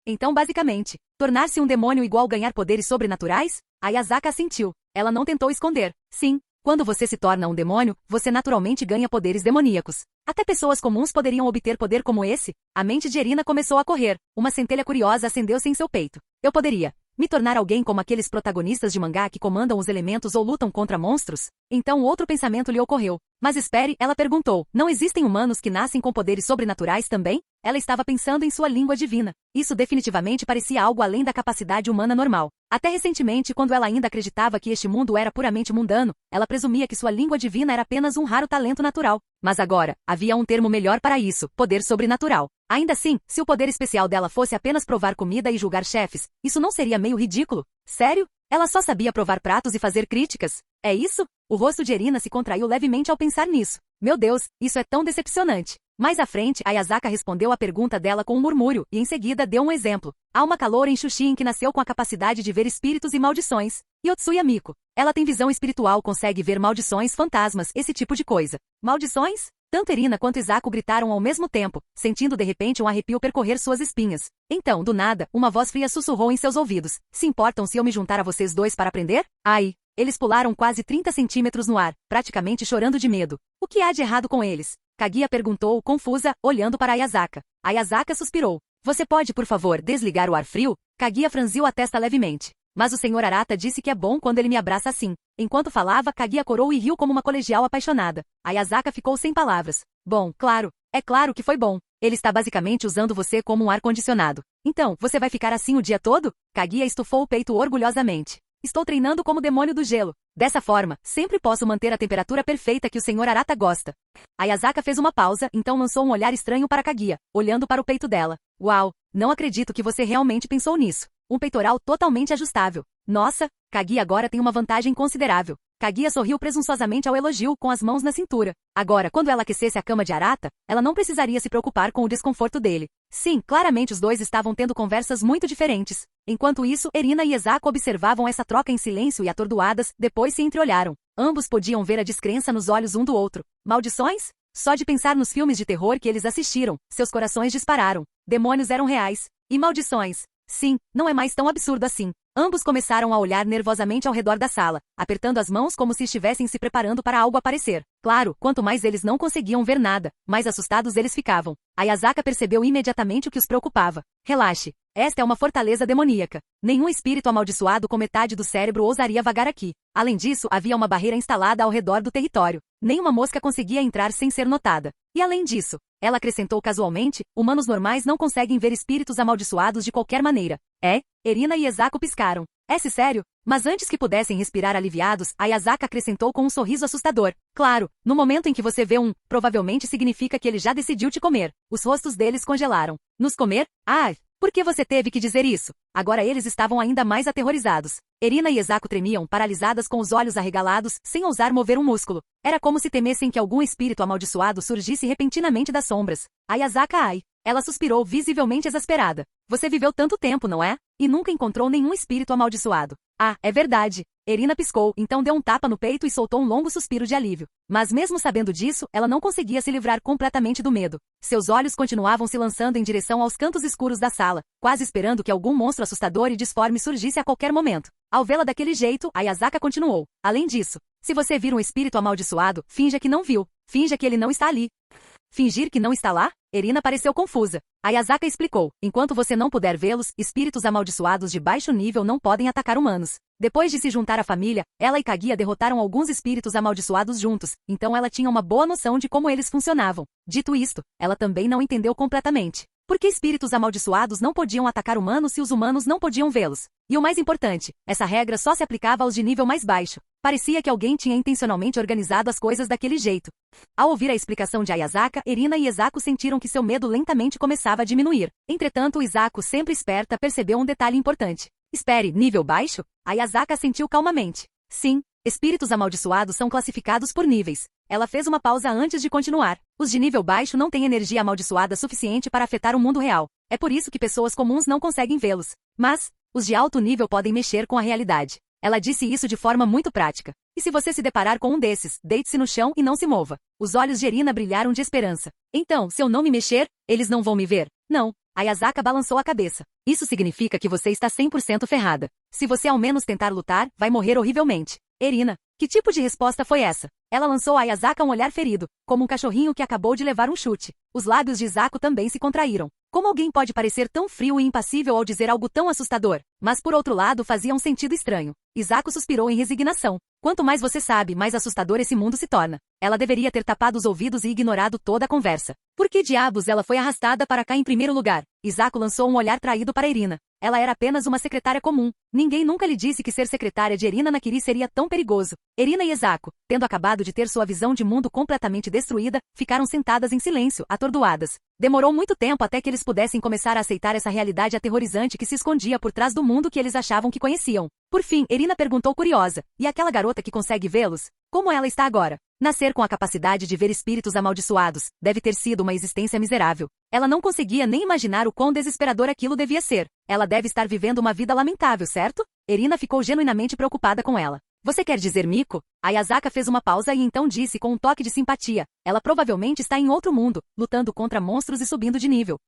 Então, basicamente, tornar-se um demônio igual ganhar poderes sobrenaturais? Ayazaka assentiu. Ela não tentou esconder. Sim, quando você se torna um demônio, você naturalmente ganha poderes demoníacos. Até pessoas comuns poderiam obter poder como esse. A mente de Erina começou a correr. Uma centelha curiosa acendeu-se em seu peito. Eu poderia me tornar alguém como aqueles protagonistas de mangá que comandam os elementos ou lutam contra monstros? Então outro pensamento lhe ocorreu. Mas espere, ela perguntou. Não existem humanos que nascem com poderes sobrenaturais também? Ela estava pensando em sua língua divina. Isso definitivamente parecia algo além da capacidade humana normal. Até recentemente, quando ela ainda acreditava que este mundo era puramente mundano, ela presumia que sua língua divina era apenas um raro talento natural. Mas agora, havia um termo melhor para isso: poder sobrenatural. Ainda assim, se o poder especial dela fosse apenas provar comida e julgar chefes, isso não seria meio ridículo? Sério? Ela só sabia provar pratos e fazer críticas? É isso? O rosto de Erina se contraiu levemente ao pensar nisso. Meu Deus, isso é tão decepcionante. Mais à frente, Ayazaka respondeu à pergunta dela com um murmúrio, e em seguida deu um exemplo. Há uma caloura em Shushin que nasceu com a capacidade de ver espíritos e maldições. Yotsuya Miko. Ela tem visão espiritual, consegue ver maldições, fantasmas, esse tipo de coisa. Maldições? Tanto Erina quanto Isako gritaram ao mesmo tempo, sentindo de repente um arrepio percorrer suas espinhas. Então, do nada, uma voz fria sussurrou em seus ouvidos. Se importam se eu me juntar a vocês dois para aprender? Ai! Eles pularam quase 30 centímetros no ar, praticamente chorando de medo. O que há de errado com eles? Kaguya perguntou, confusa, olhando para Ayazaka. Ayazaka suspirou. Você pode, por favor, desligar o ar frio? Kaguya franziu a testa levemente. Mas o Sr. Arata disse que é bom quando ele me abraça assim. Enquanto falava, Kaguya corou e riu como uma colegial apaixonada. Ayazaka ficou sem palavras. Bom, claro. É claro que foi bom. Ele está basicamente usando você como um ar-condicionado. Então, você vai ficar assim o dia todo? Kaguya estufou o peito orgulhosamente. Estou treinando como demônio do gelo. Dessa forma, sempre posso manter a temperatura perfeita que o Sr. Arata gosta. Ayazaka fez uma pausa, então lançou um olhar estranho para Kaguya, olhando para o peito dela. Uau, não acredito que você realmente pensou nisso. Um peitoral totalmente ajustável. Nossa, Kaguya agora tem uma vantagem considerável. Kaguya sorriu presunçosamente ao elogio com as mãos na cintura. Agora, quando ela aquecesse a cama de Arata, ela não precisaria se preocupar com o desconforto dele. Sim, claramente os dois estavam tendo conversas muito diferentes. Enquanto isso, Erina e Isako observavam essa troca em silêncio e atordoadas, depois se entreolharam. Ambos podiam ver a descrença nos olhos um do outro. Maldições? Só de pensar nos filmes de terror que eles assistiram, seus corações dispararam. Demônios eram reais. E maldições? Sim, não é mais tão absurdo assim. Ambos começaram a olhar nervosamente ao redor da sala, apertando as mãos como se estivessem se preparando para algo aparecer. Claro, quanto mais eles não conseguiam ver nada, mais assustados eles ficavam. Ayazaka percebeu imediatamente o que os preocupava. Relaxe. Esta é uma fortaleza demoníaca. Nenhum espírito amaldiçoado com metade do cérebro ousaria vagar aqui. Além disso, havia uma barreira instalada ao redor do território. Nenhuma mosca conseguia entrar sem ser notada. E além disso, ela acrescentou casualmente, humanos normais não conseguem ver espíritos amaldiçoados de qualquer maneira. Erina e Isako piscaram. É sério? Mas antes que pudessem respirar aliviados, Ayazaka acrescentou com um sorriso assustador. Claro, no momento em que você vê provavelmente significa que ele já decidiu te comer. Os rostos deles congelaram. Nos comer? Ah, por que você teve que dizer isso? Agora eles estavam ainda mais aterrorizados. Erina e Isako tremiam, paralisadas com os olhos arregalados, sem ousar mover um músculo. Era como se temessem que algum espírito amaldiçoado surgisse repentinamente das sombras. Ayazaka, ai. Ela suspirou, visivelmente exasperada. Você viveu tanto tempo, não é? E nunca encontrou nenhum espírito amaldiçoado. Ah, é verdade. Erina piscou, então deu um tapa no peito e soltou um longo suspiro de alívio. Mas mesmo sabendo disso, ela não conseguia se livrar completamente do medo. Seus olhos continuavam se lançando em direção aos cantos escuros da sala, quase esperando que algum monstro assustador e disforme surgisse a qualquer momento. Ao vê-la daquele jeito, Ayazaka continuou. Além disso, se você vir um espírito amaldiçoado, finja que não viu. Finja que ele não está ali. Fingir que não está lá? Erina pareceu confusa. Ayazaka explicou. Enquanto você não puder vê-los, espíritos amaldiçoados de baixo nível não podem atacar humanos. Depois de se juntar à família, ela e Kaguya derrotaram alguns espíritos amaldiçoados juntos, então ela tinha uma boa noção de como eles funcionavam. Dito isto, ela também não entendeu completamente. Por que espíritos amaldiçoados não podiam atacar humanos se os humanos não podiam vê-los? E o mais importante, essa regra só se aplicava aos de nível mais baixo. Parecia que alguém tinha intencionalmente organizado as coisas daquele jeito. Ao ouvir a explicação de Ayazaka, Erina e Isako sentiram que seu medo lentamente começava a diminuir. Entretanto, Isako, sempre esperta, percebeu um detalhe importante. Espere, nível baixo? Ayazaka assentiu calmamente. Sim, espíritos amaldiçoados são classificados por níveis. Ela fez uma pausa antes de continuar. Os de nível baixo não têm energia amaldiçoada suficiente para afetar o mundo real. É por isso que pessoas comuns não conseguem vê-los. Mas, os de alto nível podem mexer com a realidade. Ela disse isso de forma muito prática. E se você se deparar com um desses, deite-se no chão e não se mova. Os olhos de Erina brilharam de esperança. Então, se eu não me mexer, eles não vão me ver? Não. Ayazaka balançou a cabeça. Isso significa que você está 100% ferrada. Se você ao menos tentar lutar, vai morrer horrivelmente. Erina, que tipo de resposta foi essa? Ela lançou a Ayazaka um olhar ferido, como um cachorrinho que acabou de levar um chute. Os lábios de Izako também se contraíram. Como alguém pode parecer tão frio e impassível ao dizer algo tão assustador? Mas por outro lado fazia um sentido estranho. Izako suspirou em resignação. Quanto mais você sabe, mais assustador esse mundo se torna. Ela deveria ter tapado os ouvidos e ignorado toda a conversa. Por que diabos ela foi arrastada para cá em primeiro lugar? Izako lançou um olhar traído para Erina. Ela era apenas uma secretária comum. Ninguém nunca lhe disse que ser secretária de Erina Nakiri seria tão perigoso. Erina e Izako, tendo acabado de ter sua visão de mundo completamente destruída, ficaram sentadas em silêncio, atordoadas. Demorou muito tempo até que eles pudessem começar a aceitar essa realidade aterrorizante que se escondia por trás do mundo que eles achavam que conheciam. Por fim, Erina perguntou curiosa, e aquela garota que consegue vê-los? Como ela está agora? Nascer com a capacidade de ver espíritos amaldiçoados deve ter sido uma existência miserável. Ela não conseguia nem imaginar o quão desesperador aquilo devia ser. Ela deve estar vivendo uma vida lamentável, certo? Erina ficou genuinamente preocupada com ela. Você quer dizer Miko? Ayazaka fez uma pausa e então disse com um toque de simpatia. Ela provavelmente está em outro mundo, lutando contra monstros e subindo de nível.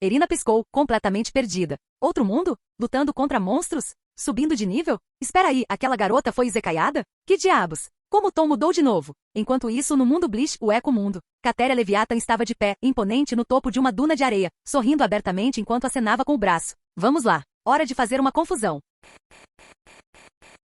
Erina piscou, completamente perdida. Outro mundo? Lutando contra monstros? Subindo de nível? Espera aí, aquela garota foi izekaiada? Que diabos? Como o tom mudou de novo. Enquanto isso, no mundo Blish, o Eco-mundo, Catéria Leviathan estava de pé, imponente no topo de uma duna de areia, sorrindo abertamente enquanto acenava com o braço. Vamos lá. Hora de fazer uma confusão.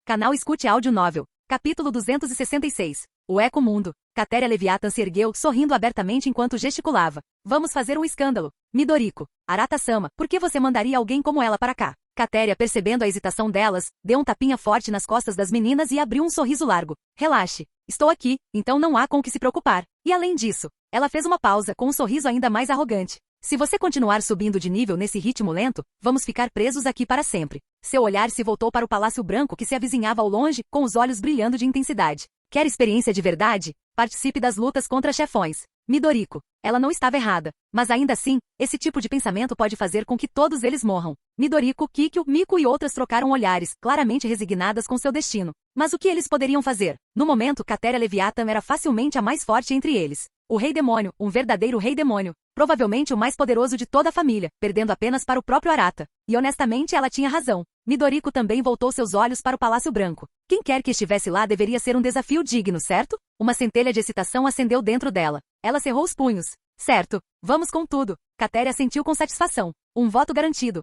Canal Escute Áudio Novel. Capítulo 266. O Eco-mundo. Catéria Leviathan se ergueu, sorrindo abertamente enquanto gesticulava. Vamos fazer um escândalo. Midoriko. Arata-sama, por que você mandaria alguém como ela para cá? Catéria, percebendo a hesitação delas, deu um tapinha forte nas costas das meninas e abriu um sorriso largo. Relaxe. Estou aqui, então não há com o que se preocupar. E além disso, ela fez uma pausa com um sorriso ainda mais arrogante. Se você continuar subindo de nível nesse ritmo lento, vamos ficar presos aqui para sempre. Seu olhar se voltou para o Palácio Branco que se avizinhava ao longe, com os olhos brilhando de intensidade. Quer experiência de verdade? Participe das lutas contra chefões. Midoriko. Ela não estava errada. Mas ainda assim, esse tipo de pensamento pode fazer com que todos eles morram. Midoriko, Kikyo, Miko e outras trocaram olhares, claramente resignadas com seu destino. Mas o que eles poderiam fazer? No momento, Catéria Leviathan era facilmente a mais forte entre eles. O Rei Demônio, um verdadeiro Rei Demônio. Provavelmente o mais poderoso de toda a família, perdendo apenas para o próprio Arata. E honestamente ela tinha razão. Midoriko também voltou seus olhos para o Palácio Branco. Quem quer que estivesse lá deveria ser um desafio digno, certo? Uma centelha de excitação acendeu dentro dela. Ela cerrou os punhos. Certo. Vamos com tudo. Catéria sentiu com satisfação. Um voto garantido.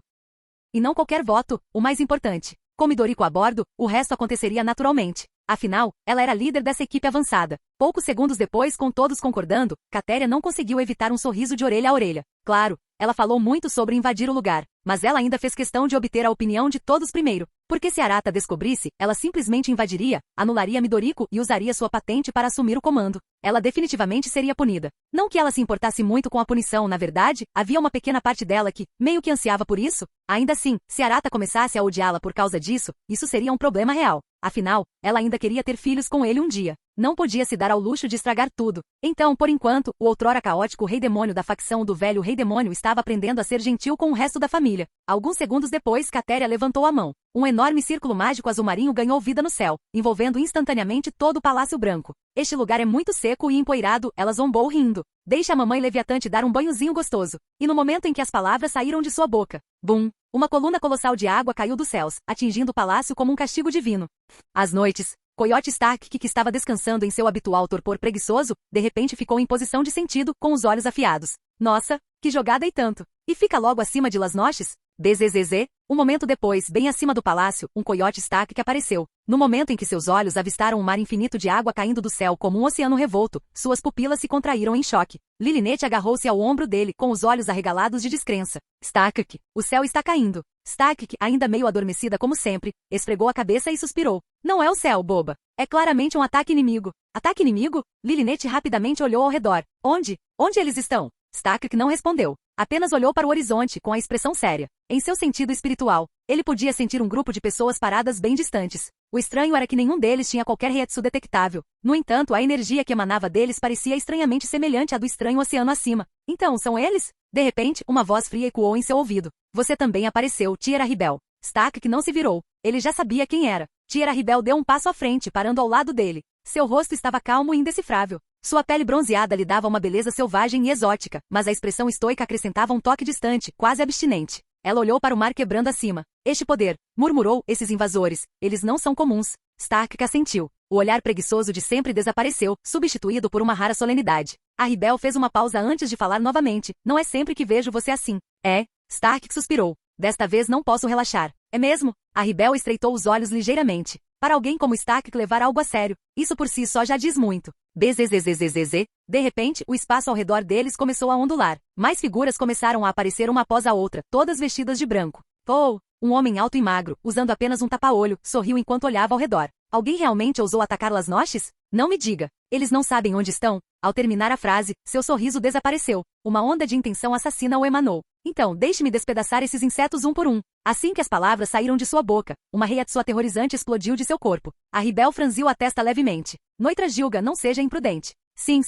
E não qualquer voto, o mais importante. Com Midoriko a bordo, o resto aconteceria naturalmente. Afinal, ela era líder dessa equipe avançada. Poucos segundos depois, com todos concordando, Catéria não conseguiu evitar um sorriso de orelha a orelha. Claro, ela falou muito sobre invadir o lugar, mas ela ainda fez questão de obter a opinião de todos primeiro. Porque se Arata descobrisse, ela simplesmente invadiria, anularia Midoriko e usaria sua patente para assumir o comando. Ela definitivamente seria punida. Não que ela se importasse muito com a punição, na verdade, havia uma pequena parte dela que, meio que ansiava por isso. Ainda assim, se Arata começasse a odiá-la por causa disso, isso seria um problema real. Afinal, ela ainda queria ter filhos com ele um dia. Não podia se dar ao luxo de estragar tudo. Então, por enquanto, o outrora caótico Rei Demônio da facção do velho Rei Demônio estava aprendendo a ser gentil com o resto da família. Alguns segundos depois, Catéria levantou a mão. Um enorme círculo mágico azul marinho ganhou vida no céu, envolvendo instantaneamente todo o Palácio Branco. Este lugar é muito seco e empoeirado, ela zombou rindo. Deixa a mamãe Leviatã te dar um banhozinho gostoso. E no momento em que as palavras saíram de sua boca, bum! Uma coluna colossal de água caiu dos céus, atingindo o palácio como um castigo divino. Às noites, Coyote Stark, que estava descansando em seu habitual torpor preguiçoso, de repente ficou em posição de sentido, com os olhos afiados. Nossa, que jogada e tanto! E fica logo acima de Las Noches? Bzzz. Um momento depois, bem acima do palácio, um Coyote Stark que apareceu. No momento em que seus olhos avistaram um mar infinito de água caindo do céu como um oceano revolto, suas pupilas se contraíram em choque. Lilinette agarrou-se ao ombro dele, com os olhos arregalados de descrença. Stark, o céu está caindo. Stark, ainda meio adormecida como sempre, esfregou a cabeça e suspirou. Não é o céu, boba. É claramente um ataque inimigo. Ataque inimigo? Lilinette rapidamente olhou ao redor. Onde? Onde eles estão? Stark não respondeu. Apenas olhou para o horizonte com a expressão séria. Em seu sentido espiritual, ele podia sentir um grupo de pessoas paradas bem distantes. O estranho era que nenhum deles tinha qualquer reiatsu detectável. No entanto, a energia que emanava deles parecia estranhamente semelhante à do estranho oceano acima. Então, são eles? De repente, uma voz fria ecoou em seu ouvido. Você também apareceu, Tierra Rebel. Stark não se virou. Ele já sabia quem era. Tierra Rebel deu um passo à frente, parando ao lado dele. Seu rosto estava calmo e indecifrável. Sua pele bronzeada lhe dava uma beleza selvagem e exótica, mas a expressão estoica acrescentava um toque distante, quase abstinente. Ela olhou para o mar quebrando acima. Este poder, murmurou, esses invasores, eles não são comuns. Stark assentiu. O olhar preguiçoso de sempre desapareceu, substituído por uma rara solenidade. A Rebel fez uma pausa antes de falar novamente. Não é sempre que vejo você assim. É? Stark suspirou. Desta vez não posso relaxar. É mesmo? A Rebel estreitou os olhos ligeiramente. Para alguém como Stark levar algo a sério, isso por si só já diz muito. Bzzzzzzz. De repente, o espaço ao redor deles começou a ondular. Mais figuras começaram a aparecer uma após a outra, todas vestidas de branco. Oh! Um homem alto e magro, usando apenas um tapa-olho, sorriu enquanto olhava ao redor. Alguém realmente ousou atacar Las Noches? Não me diga. Eles não sabem onde estão? Ao terminar a frase, seu sorriso desapareceu. Uma onda de intenção assassina o emanou. Então, deixe-me despedaçar esses insetos um por um. Assim que as palavras saíram de sua boca, uma reiatsu aterrorizante explodiu de seu corpo. A Rebel franziu a testa levemente. Noitra Gilga, não seja imprudente. Sim,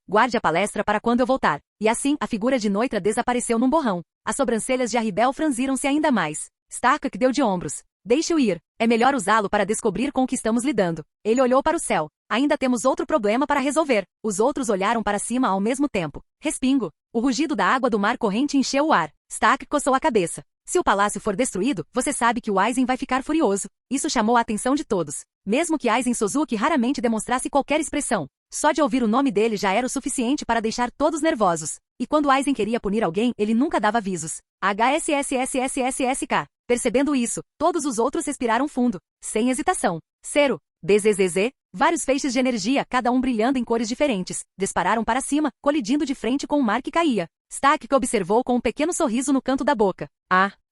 guarde a palestra para quando eu voltar. E assim, a figura de Noitra desapareceu num borrão. As sobrancelhas de Rebel franziram-se ainda mais. Stark deu de ombros. Deixe-o ir. É melhor usá-lo para descobrir com o que estamos lidando. Ele olhou para o céu. Ainda temos outro problema para resolver. Os outros olharam para cima ao mesmo tempo. Respingo. O rugido da água do mar corrente encheu o ar. Stark coçou a cabeça. Se o palácio for destruído, você sabe que o Aizen vai ficar furioso. Isso chamou a atenção de todos. Mesmo que Aizen Sozuki raramente demonstrasse qualquer expressão. Só de ouvir o nome dele já era o suficiente para deixar todos nervosos. E quando Aizen queria punir alguém, ele nunca dava avisos. HSSSSSSK. Percebendo isso, todos os outros respiraram fundo, sem hesitação. Cero. Bzzz. Vários feixes de energia, cada um brilhando em cores diferentes, dispararam para cima, colidindo de frente com o mar que caía. Stark observou com um pequeno sorriso no canto da boca.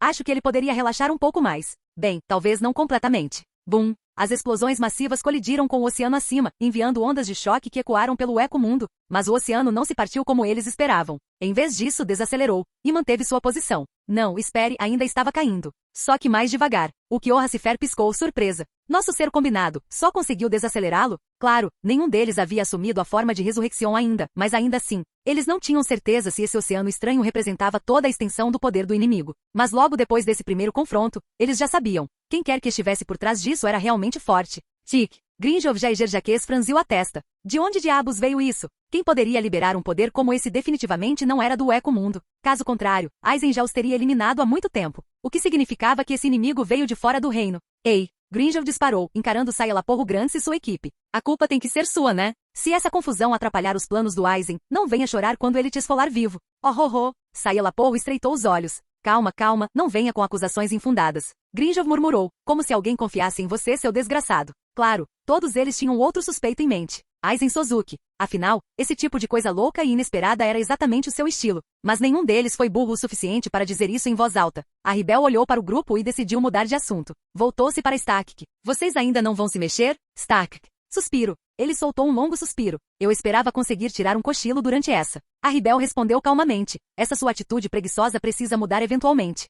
Acho que ele poderia relaxar um pouco mais. Bem, talvez não completamente. Bum! As explosões massivas colidiram com o oceano acima, enviando ondas de choque que ecoaram pelo eco-mundo, mas o oceano não se partiu como eles esperavam. Em vez disso, desacelerou, e manteve sua posição. Não, espere, ainda estava caindo. Só que mais devagar. O Kyohasifer piscou surpresa. Nosso ser combinado, só conseguiu desacelerá-lo? Claro, nenhum deles havia assumido a forma de Resurreição ainda, mas ainda assim, eles não tinham certeza se esse oceano estranho representava toda a extensão do poder do inimigo. Mas logo depois desse primeiro confronto, eles já sabiam. Quem quer que estivesse por trás disso era realmente forte. Tic. Grinjov Jaeger-Jaques franziu a testa. De onde diabos veio isso? Quem poderia liberar um poder como esse definitivamente não era do Eco-Mundo. Caso contrário, Aizen já os teria eliminado há muito tempo. O que significava que esse inimigo veio de fora do reino. Ei! Grinjov disparou, encarando Sayalaporro Grants e sua equipe. A culpa tem que ser sua, né? Se essa confusão atrapalhar os planos do Aizen, não venha chorar quando ele te esfolar vivo. Oh. Sayalaporro estreitou os olhos. Calma, não venha com acusações infundadas. Grinjov murmurou, como se alguém confiasse em você, seu desgraçado. Claro, todos eles tinham outro suspeito em mente. Aizen Sozuki. Afinal, esse tipo de coisa louca e inesperada era exatamente o seu estilo. Mas nenhum deles foi burro o suficiente para dizer isso em voz alta. A Rebel olhou para o grupo e decidiu mudar de assunto. Voltou-se para Stark. Vocês ainda não vão se mexer? Stark. Suspiro. Ele soltou um longo suspiro. Eu esperava conseguir tirar um cochilo durante essa. A Rebel respondeu calmamente. Essa sua atitude preguiçosa precisa mudar eventualmente.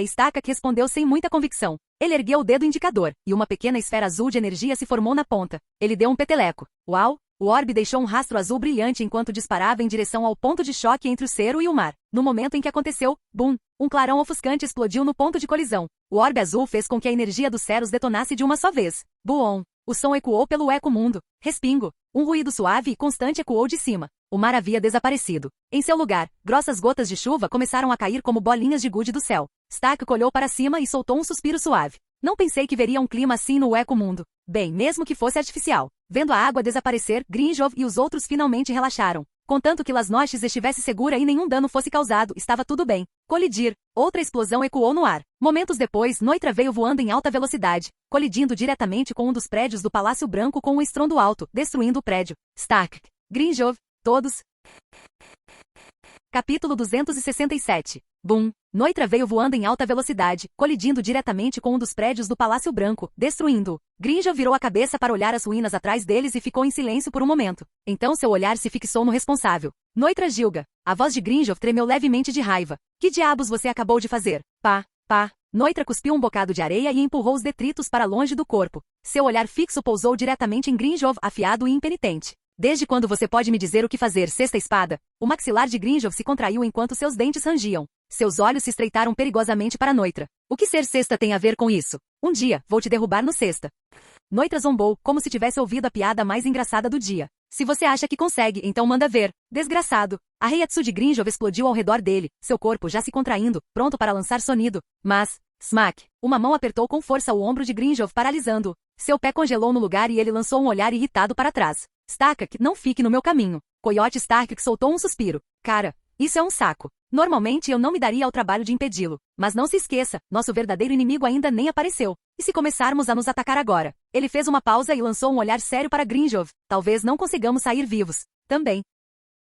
Stark respondeu sem muita convicção. Ele ergueu o dedo indicador, e uma pequena esfera azul de energia se formou na ponta. Ele deu um peteleco. Uau! O orbe deixou um rastro azul brilhante enquanto disparava em direção ao ponto de choque entre o cero e o mar. No momento em que aconteceu, bum! Um clarão ofuscante explodiu no ponto de colisão. O orbe azul fez com que a energia dos ceros detonasse de uma só vez. Buom! O som ecoou pelo eco-mundo. Respingo. Um ruído suave e constante ecoou de cima. O mar havia desaparecido. Em seu lugar, grossas gotas de chuva começaram a cair como bolinhas de gude do céu. Stark olhou para cima e soltou um suspiro suave. Não pensei que veria um clima assim no eco-mundo. Bem, mesmo que fosse artificial. Vendo a água desaparecer, Grinjov e os outros finalmente relaxaram. Contanto que Las Noches estivesse segura e nenhum dano fosse causado, estava tudo bem. Colidir. Outra explosão ecoou no ar. Momentos depois, Noitra veio voando em alta velocidade, colidindo diretamente com um dos prédios do Palácio Branco com um estrondo alto, destruindo o prédio. Stark. Grinjov. Todos. Capítulo 267. Bum! Noitra veio voando em alta velocidade, colidindo diretamente com um dos prédios do Palácio Branco, destruindo-o. Grinjov virou a cabeça para olhar as ruínas atrás deles e ficou em silêncio por um momento. Então seu olhar se fixou no responsável. Noitra Gilga. A voz de Grinjov tremeu levemente de raiva. Que diabos você acabou de fazer? Pá, pá. Noitra cuspiu um bocado de areia e empurrou os detritos para longe do corpo. Seu olhar fixo pousou diretamente em Grinjov, afiado e impenitente. Desde quando você pode me dizer o que fazer, sexta espada? O maxilar de Grinjov se contraiu enquanto seus dentes rangiam. Seus olhos se estreitaram perigosamente para Noitra. O que ser sexta tem a ver com isso? Um dia, vou te derrubar no sexta. Noitra zombou, como se tivesse ouvido a piada mais engraçada do dia. Se você acha que consegue, então manda ver. Desgraçado. A Heiatsu de Grinjov explodiu ao redor dele, seu corpo já se contraindo, pronto para lançar sonido. Mas, smack! Uma mão apertou com força o ombro de Grinjov, paralisando-o. Seu pé congelou no lugar e ele lançou um olhar irritado para trás. Starkak, não fique no meu caminho. Coiote Starkak soltou um suspiro. Cara, isso é um saco. Normalmente eu não me daria ao trabalho de impedi-lo. Mas não se esqueça, nosso verdadeiro inimigo ainda nem apareceu. E se começarmos a nos atacar agora? Ele fez uma pausa e lançou um olhar sério para Grinjov. Talvez não consigamos sair vivos. Também.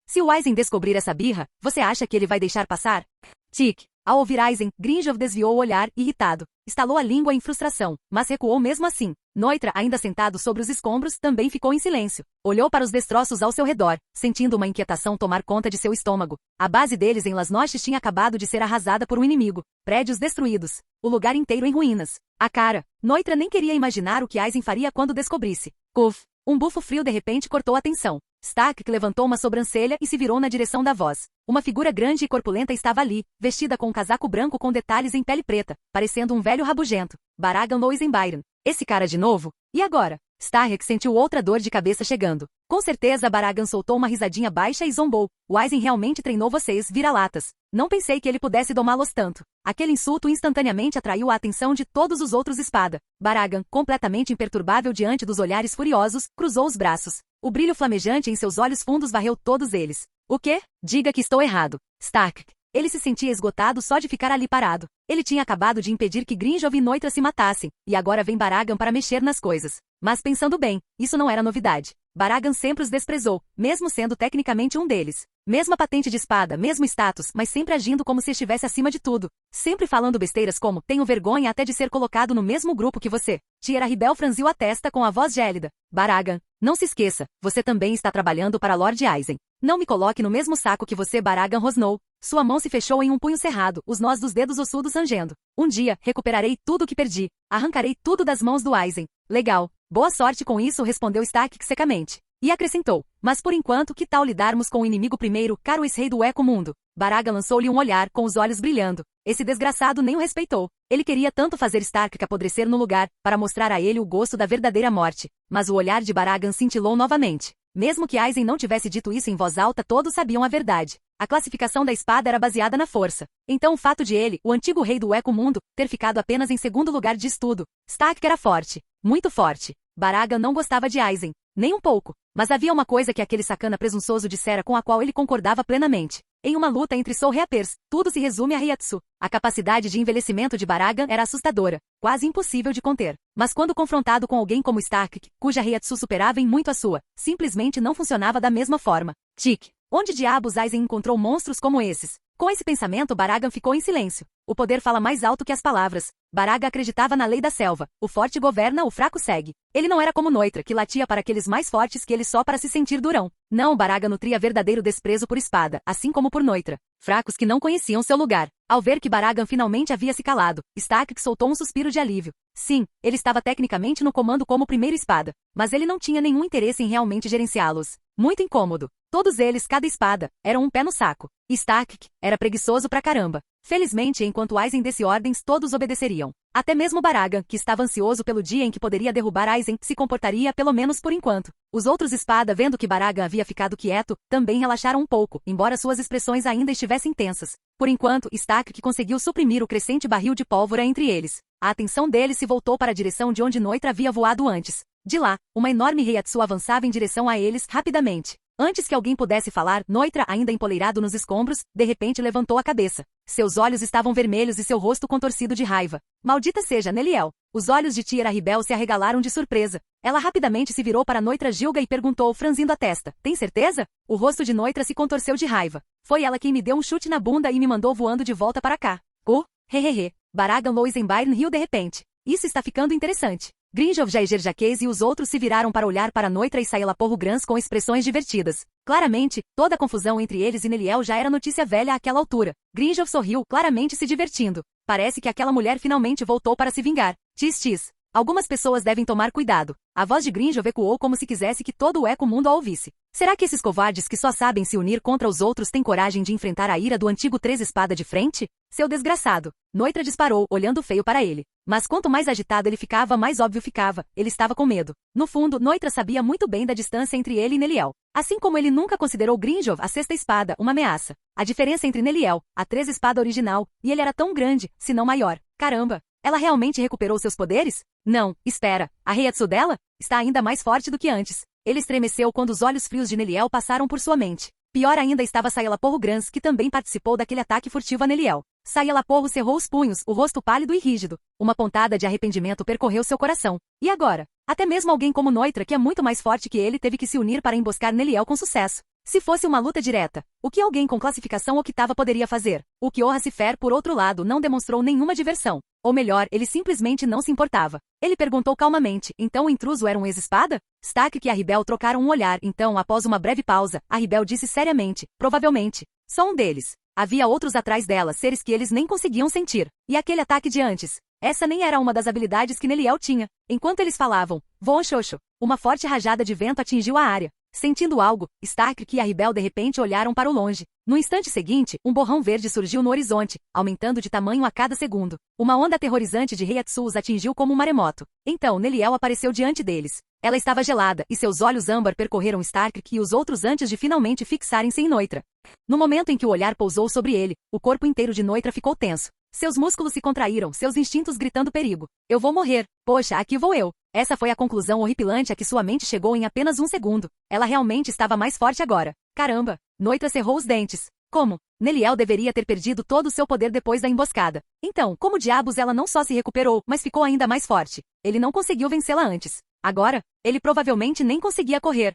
Se o Aizen descobrir essa birra, você acha que ele vai deixar passar? Tic. Ao ouvir Aizen, Grinjov desviou o olhar, irritado. Estalou a língua em frustração, mas recuou mesmo assim. Noitra, ainda sentado sobre os escombros, também ficou em silêncio. Olhou para os destroços ao seu redor, sentindo uma inquietação tomar conta de seu estômago. A base deles em Las Noches tinha acabado de ser arrasada por um inimigo. Prédios destruídos. O lugar inteiro em ruínas. A cara. Noitra nem queria imaginar o que Aizen faria quando descobrisse. Cuf. Um bufo frio de repente cortou a tensão. Stark levantou uma sobrancelha e se virou na direção da voz. Uma figura grande e corpulenta estava ali, vestida com um casaco branco com detalhes em pele preta, parecendo um velho rabugento. Baragan Loisenbyron. Esse cara de novo? E agora? Stark sentiu outra dor de cabeça chegando. Com certeza Baragan soltou uma risadinha baixa e zombou. O Aizen realmente treinou vocês, vira-latas. Não pensei que ele pudesse domá-los tanto. Aquele insulto instantaneamente atraiu a atenção de todos os outros espada. Baragan, completamente imperturbável diante dos olhares furiosos, cruzou os braços. O brilho flamejante em seus olhos fundos varreu todos eles. O quê? Diga que estou errado. Stark. Ele se sentia esgotado só de ficar ali parado. Ele tinha acabado de impedir que Grinjov e Noitra se matassem, e agora vem Baragan para mexer nas coisas. Mas pensando bem, isso não era novidade. Baragan sempre os desprezou, mesmo sendo tecnicamente um deles. Mesma patente de espada, mesmo status, mas sempre agindo como se estivesse acima de tudo. Sempre falando besteiras como, tenho vergonha até de ser colocado no mesmo grupo que você. Tierra Ribel franziu a testa com a voz gélida. Baragan, não se esqueça, você também está trabalhando para Lord Aizen. Não me coloque no mesmo saco que você, Baragan rosnou. Sua mão se fechou em um punho cerrado, os nós dos dedos ossudos rangendo. Um dia, recuperarei tudo o que perdi. Arrancarei tudo das mãos do Aizen. Legal. Boa sorte com isso, respondeu Stark secamente. E acrescentou, mas por enquanto que tal lidarmos com o inimigo primeiro, caro ex-rei do Eco-Mundo? Baragan lançou-lhe um olhar, com os olhos brilhando. Esse desgraçado nem o respeitou. Ele queria tanto fazer Stark apodrecer no lugar, para mostrar a ele o gosto da verdadeira morte. Mas o olhar de Baragan cintilou novamente. Mesmo que Aizen não tivesse dito isso em voz alta, todos sabiam a verdade. A classificação da espada era baseada na força. Então o fato de ele, o antigo rei do Eco-Mundo, ter ficado apenas em segundo lugar diz tudo. Stark era forte. Muito forte. Baragan não gostava de Aizen. Nem um pouco. Mas havia uma coisa que aquele sacana presunçoso dissera com a qual ele concordava plenamente. Em uma luta entre Soul Reapers, tudo se resume a Heiatsu. A capacidade de envelhecimento de Baragan era assustadora, quase impossível de conter. Mas quando confrontado com alguém como Stark, cuja Heiatsu superava em muito a sua, simplesmente não funcionava da mesma forma. Tic. Onde diabos Aizen encontrou monstros como esses? Com esse pensamento Baragan ficou em silêncio. O poder fala mais alto que as palavras. Baragan acreditava na lei da selva. O forte governa, o fraco segue. Ele não era como Noitra, que latia para aqueles mais fortes que ele só para se sentir durão. Não, Baragan nutria verdadeiro desprezo por espada, assim como por Noitra. Fracos que não conheciam seu lugar. Ao ver que Baragan finalmente havia se calado, Stark soltou um suspiro de alívio. Sim, ele estava tecnicamente no comando como primeiro espada, mas ele não tinha nenhum interesse em realmente gerenciá-los. Muito incômodo. Todos eles, cada espada, eram um pé no saco. Stark era preguiçoso pra caramba. Felizmente, enquanto Aizen desse ordens, todos obedeceriam. Até mesmo Baragan, que estava ansioso pelo dia em que poderia derrubar Aizen, se comportaria pelo menos por enquanto. Os outros espada, vendo que Baragan havia ficado quieto, também relaxaram um pouco, embora suas expressões ainda estivessem tensas. Por enquanto, Stark conseguiu suprimir o crescente barril de pólvora entre eles. A atenção deles se voltou para a direção de onde Noitra havia voado antes. De lá, uma enorme Heiatsu avançava em direção a eles, rapidamente. Antes que alguém pudesse falar, Noitra, ainda empoleirado nos escombros, de repente levantou a cabeça. Seus olhos estavam vermelhos e seu rosto contorcido de raiva. Maldita seja Neliel. Os olhos de Tia Ribel se arregalaram de surpresa. Ela rapidamente se virou para a Noitra Gilga e perguntou, franzindo a testa, tem certeza? O rosto de Noitra se contorceu de raiva. Foi ela quem me deu um chute na bunda e me mandou voando de volta para cá. Hehehe. Baragan Loisenbairn riu de repente. Isso está ficando interessante. Grinjov Jaeger-Jaques e os outros se viraram para olhar para Noitra e Saela Porro-Grans com expressões divertidas. Claramente, toda a confusão entre eles e Neliel já era notícia velha àquela altura. Grinjov sorriu, claramente se divertindo. Parece que aquela mulher finalmente voltou para se vingar. Tis. Algumas pessoas devem tomar cuidado. A voz de Grinjov ecoou como se quisesse que todo o eco mundo a ouvisse. Será que esses covardes que só sabem se unir contra os outros têm coragem de enfrentar a ira do antigo Três-Espada de frente? Seu desgraçado. Noitra disparou, olhando feio para ele. Mas quanto mais agitado ele ficava, mais óbvio ficava. Ele estava com medo. No fundo, Noitra sabia muito bem da distância entre ele e Neliel. Assim como ele nunca considerou Grinjov, a Sexta Espada, uma ameaça. A diferença entre Neliel, a Três-Espada original, e ele era tão grande, se não maior. Caramba! Ela realmente recuperou seus poderes? Não, espera. A Reiatsu dela? Está ainda mais forte do que antes. Ele estremeceu quando os olhos frios de Neliel passaram por sua mente. Pior ainda estava Saela Porro-Grans, que também participou daquele ataque furtivo a Neliel. Saela Porro cerrou os punhos, o rosto pálido e rígido. Uma pontada de arrependimento percorreu seu coração. E agora? Até mesmo alguém como Noitra, que é muito mais forte que ele, teve que se unir para emboscar Neliel com sucesso. Se fosse uma luta direta, o que alguém com classificação octava poderia fazer? O Kyoha Cifer, por outro lado, não demonstrou nenhuma diversão. Ou melhor, ele simplesmente não se importava. Ele perguntou calmamente, então o intruso era um ex-espada? Stark e a Ribel trocaram um olhar, então, após uma breve pausa, a Ribel disse seriamente, provavelmente. Só um deles. Havia outros atrás dela, seres que eles nem conseguiam sentir. E aquele ataque de antes? Essa nem era uma das habilidades que Neliel tinha. Enquanto eles falavam, voam xoxo, uma forte rajada de vento atingiu a área. Sentindo algo, Stark e a Ribel de repente olharam para o longe. No instante seguinte, um borrão verde surgiu no horizonte, aumentando de tamanho a cada segundo. Uma onda aterrorizante de Reiatsu os atingiu como um maremoto. Então Neliel apareceu diante deles. Ela estava gelada, e seus olhos âmbar percorreram Stark e os outros antes de finalmente fixarem-se em Noitra. No momento em que o olhar pousou sobre ele, o corpo inteiro de Noitra ficou tenso. Seus músculos se contraíram, seus instintos gritando perigo. Eu vou morrer. Poxa, aqui vou eu. Essa foi a conclusão horripilante a que sua mente chegou em apenas um segundo. Ela realmente estava mais forte agora. Caramba! Noitra cerrou os dentes. Como? Neliel deveria ter perdido todo o seu poder depois da emboscada. Então, como diabos ela não só se recuperou, mas ficou ainda mais forte? Ele não conseguiu vencê-la antes. Agora, ele provavelmente nem conseguia correr.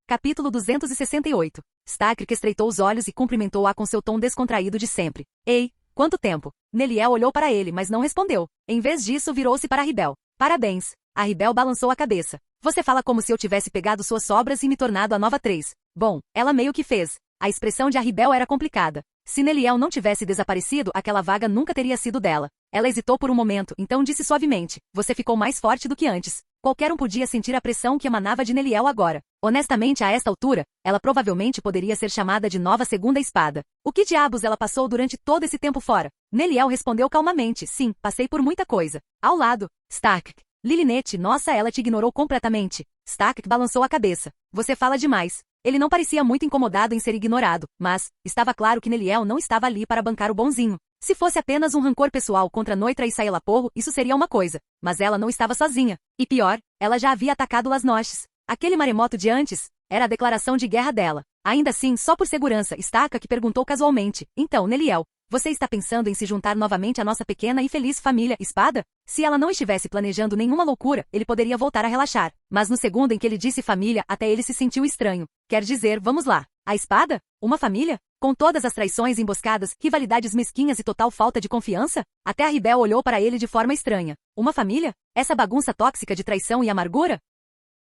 Capítulo 268. Stark estreitou os olhos e cumprimentou-a com seu tom descontraído de sempre. Ei, quanto tempo? Neliel olhou para ele, mas não respondeu. Em vez disso, virou-se para a Ribel. Parabéns. A Ribel balançou a cabeça. Você fala como se eu tivesse pegado suas sobras e me tornado a nova 3. Bom, ela meio que fez. A expressão de a Ribel era complicada. Se Neliel não tivesse desaparecido, aquela vaga nunca teria sido dela. Ela hesitou por um momento, então disse suavemente, você ficou mais forte do que antes. Qualquer um podia sentir a pressão que emanava de Neliel agora. Honestamente, a esta altura, ela provavelmente poderia ser chamada de nova segunda espada. O que diabos ela passou durante todo esse tempo fora? Neliel respondeu calmamente, sim, passei por muita coisa. Ao lado, Stark. Lilinette, nossa, ela te ignorou completamente. Stark balançou a cabeça. Você fala demais. Ele não parecia muito incomodado em ser ignorado, mas estava claro que Neliel não estava ali para bancar o bonzinho. Se fosse apenas um rancor pessoal contra Noitra e Saela Porro, isso seria uma coisa. Mas ela não estava sozinha. E pior, ela já havia atacado Las Noches. Aquele maremoto de antes era a declaração de guerra dela. Ainda assim, só por segurança, Stark perguntou casualmente. Então, Neliel, você está pensando em se juntar novamente à nossa pequena e feliz família Espada? Se ela não estivesse planejando nenhuma loucura, ele poderia voltar a relaxar. Mas no segundo em que ele disse família, até ele se sentiu estranho. Quer dizer, vamos lá. A Espada? Uma família? Com todas as traições emboscadas, rivalidades mesquinhas e total falta de confiança? Até a Ribel olhou para ele de forma estranha. Uma família? Essa bagunça tóxica de traição e amargura?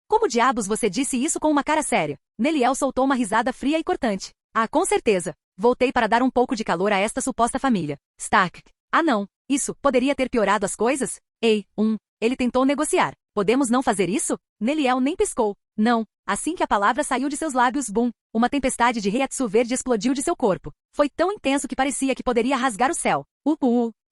Como diabos você disse isso com uma cara séria? Neliel soltou uma risada fria e cortante. Ah, com certeza. Voltei para dar um pouco de calor a esta suposta família. Stark. Ah não. Isso poderia ter piorado as coisas? Ei, ele tentou negociar. Podemos não fazer isso? Neliel nem piscou. Não. Assim que a palavra saiu de seus lábios, bum, uma tempestade de Reiatsu verde explodiu de seu corpo. Foi tão intenso que parecia que poderia rasgar o céu.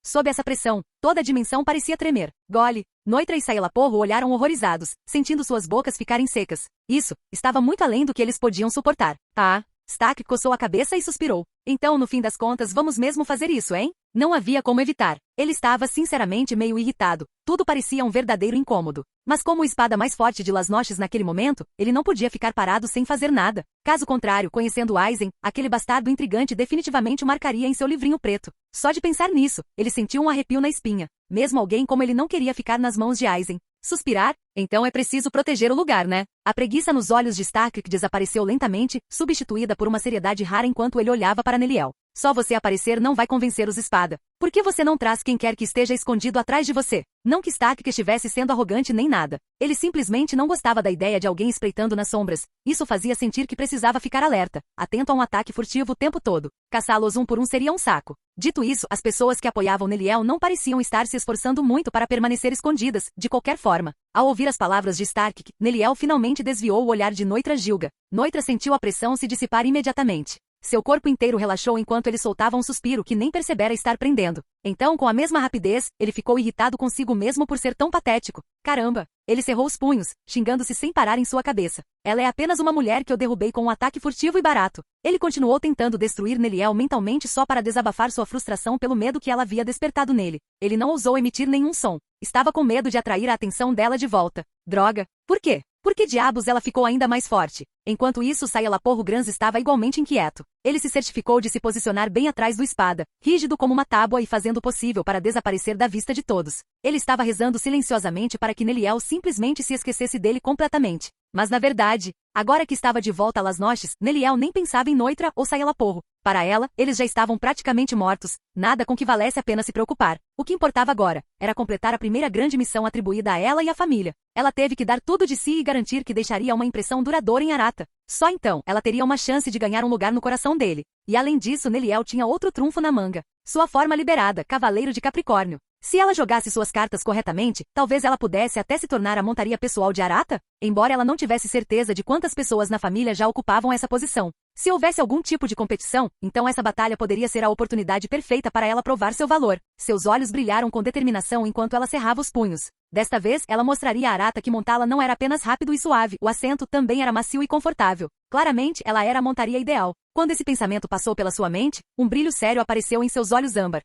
Sob essa pressão, toda a dimensão parecia tremer. Gole. Noitra e Saela Porro olharam horrorizados, sentindo suas bocas ficarem secas. Isso estava muito além do que eles podiam suportar. Ah. Stark coçou a cabeça e suspirou. Então, no fim das contas, vamos mesmo fazer isso, hein? Não havia como evitar. Ele estava sinceramente meio irritado. Tudo parecia um verdadeiro incômodo. Mas como espada mais forte de Las Noches naquele momento, ele não podia ficar parado sem fazer nada. Caso contrário, conhecendo Aizen, aquele bastardo intrigante definitivamente o marcaria em seu livrinho preto. Só de pensar nisso, ele sentiu um arrepio na espinha. Mesmo alguém como ele não queria ficar nas mãos de Aizen. Suspirar? Então é preciso proteger o lugar, né? A preguiça nos olhos de Stark desapareceu lentamente, substituída por uma seriedade rara enquanto ele olhava para Neliel. Só você aparecer não vai convencer os espada. Por que você não traz quem quer que esteja escondido atrás de você? Não que Stark estivesse sendo arrogante nem nada. Ele simplesmente não gostava da ideia de alguém espreitando nas sombras. Isso fazia sentir que precisava ficar alerta, atento a um ataque furtivo o tempo todo. Caçá-los um por um seria um saco. Dito isso, as pessoas que apoiavam Neliel não pareciam estar se esforçando muito para permanecer escondidas, de qualquer forma. Ao ouvir as palavras de Stark, Neliel finalmente desviou o olhar de Noitra Gilga. Noitra sentiu a pressão se dissipar imediatamente. Seu corpo inteiro relaxou enquanto ele soltava um suspiro que nem percebera estar prendendo. Então, com a mesma rapidez, ele ficou irritado consigo mesmo por ser tão patético. Caramba! Ele cerrou os punhos, xingando-se sem parar em sua cabeça. Ela é apenas uma mulher que eu derrubei com um ataque furtivo e barato. Ele continuou tentando destruir Neliel mentalmente só para desabafar sua frustração pelo medo que ela havia despertado nele. Ele não ousou emitir nenhum som. Estava com medo de atrair a atenção dela de volta. Droga! Por quê? Por que diabos ela ficou ainda mais forte? Enquanto isso, Sayalaporro Grans estava igualmente inquieto. Ele se certificou de se posicionar bem atrás do espada, rígido como uma tábua e fazendo o possível para desaparecer da vista de todos. Ele estava rezando silenciosamente para que Neliel simplesmente se esquecesse dele completamente. Mas na verdade, agora que estava de volta a Las Noches, Neliel nem pensava em Noitra ou Sayalaporro. Para ela, eles já estavam praticamente mortos, nada com que valesse a pena se preocupar. O que importava agora era completar a primeira grande missão atribuída a ela e à família. Ela teve que dar tudo de si e garantir que deixaria uma impressão duradoura em Arata. Só então, ela teria uma chance de ganhar um lugar no coração dele. E além disso, Neliel tinha outro trunfo na manga. Sua forma liberada, Cavaleiro de Capricórnio. Se ela jogasse suas cartas corretamente, talvez ela pudesse até se tornar a montaria pessoal de Arata, embora ela não tivesse certeza de quantas pessoas na família já ocupavam essa posição. Se houvesse algum tipo de competição, então essa batalha poderia ser a oportunidade perfeita para ela provar seu valor. Seus olhos brilharam com determinação enquanto ela cerrava os punhos. Desta vez, ela mostraria a Arata que montá-la não era apenas rápido e suave, o assento também era macio e confortável. Claramente, ela era a montaria ideal. Quando esse pensamento passou pela sua mente, um brilho sério apareceu em seus olhos âmbar.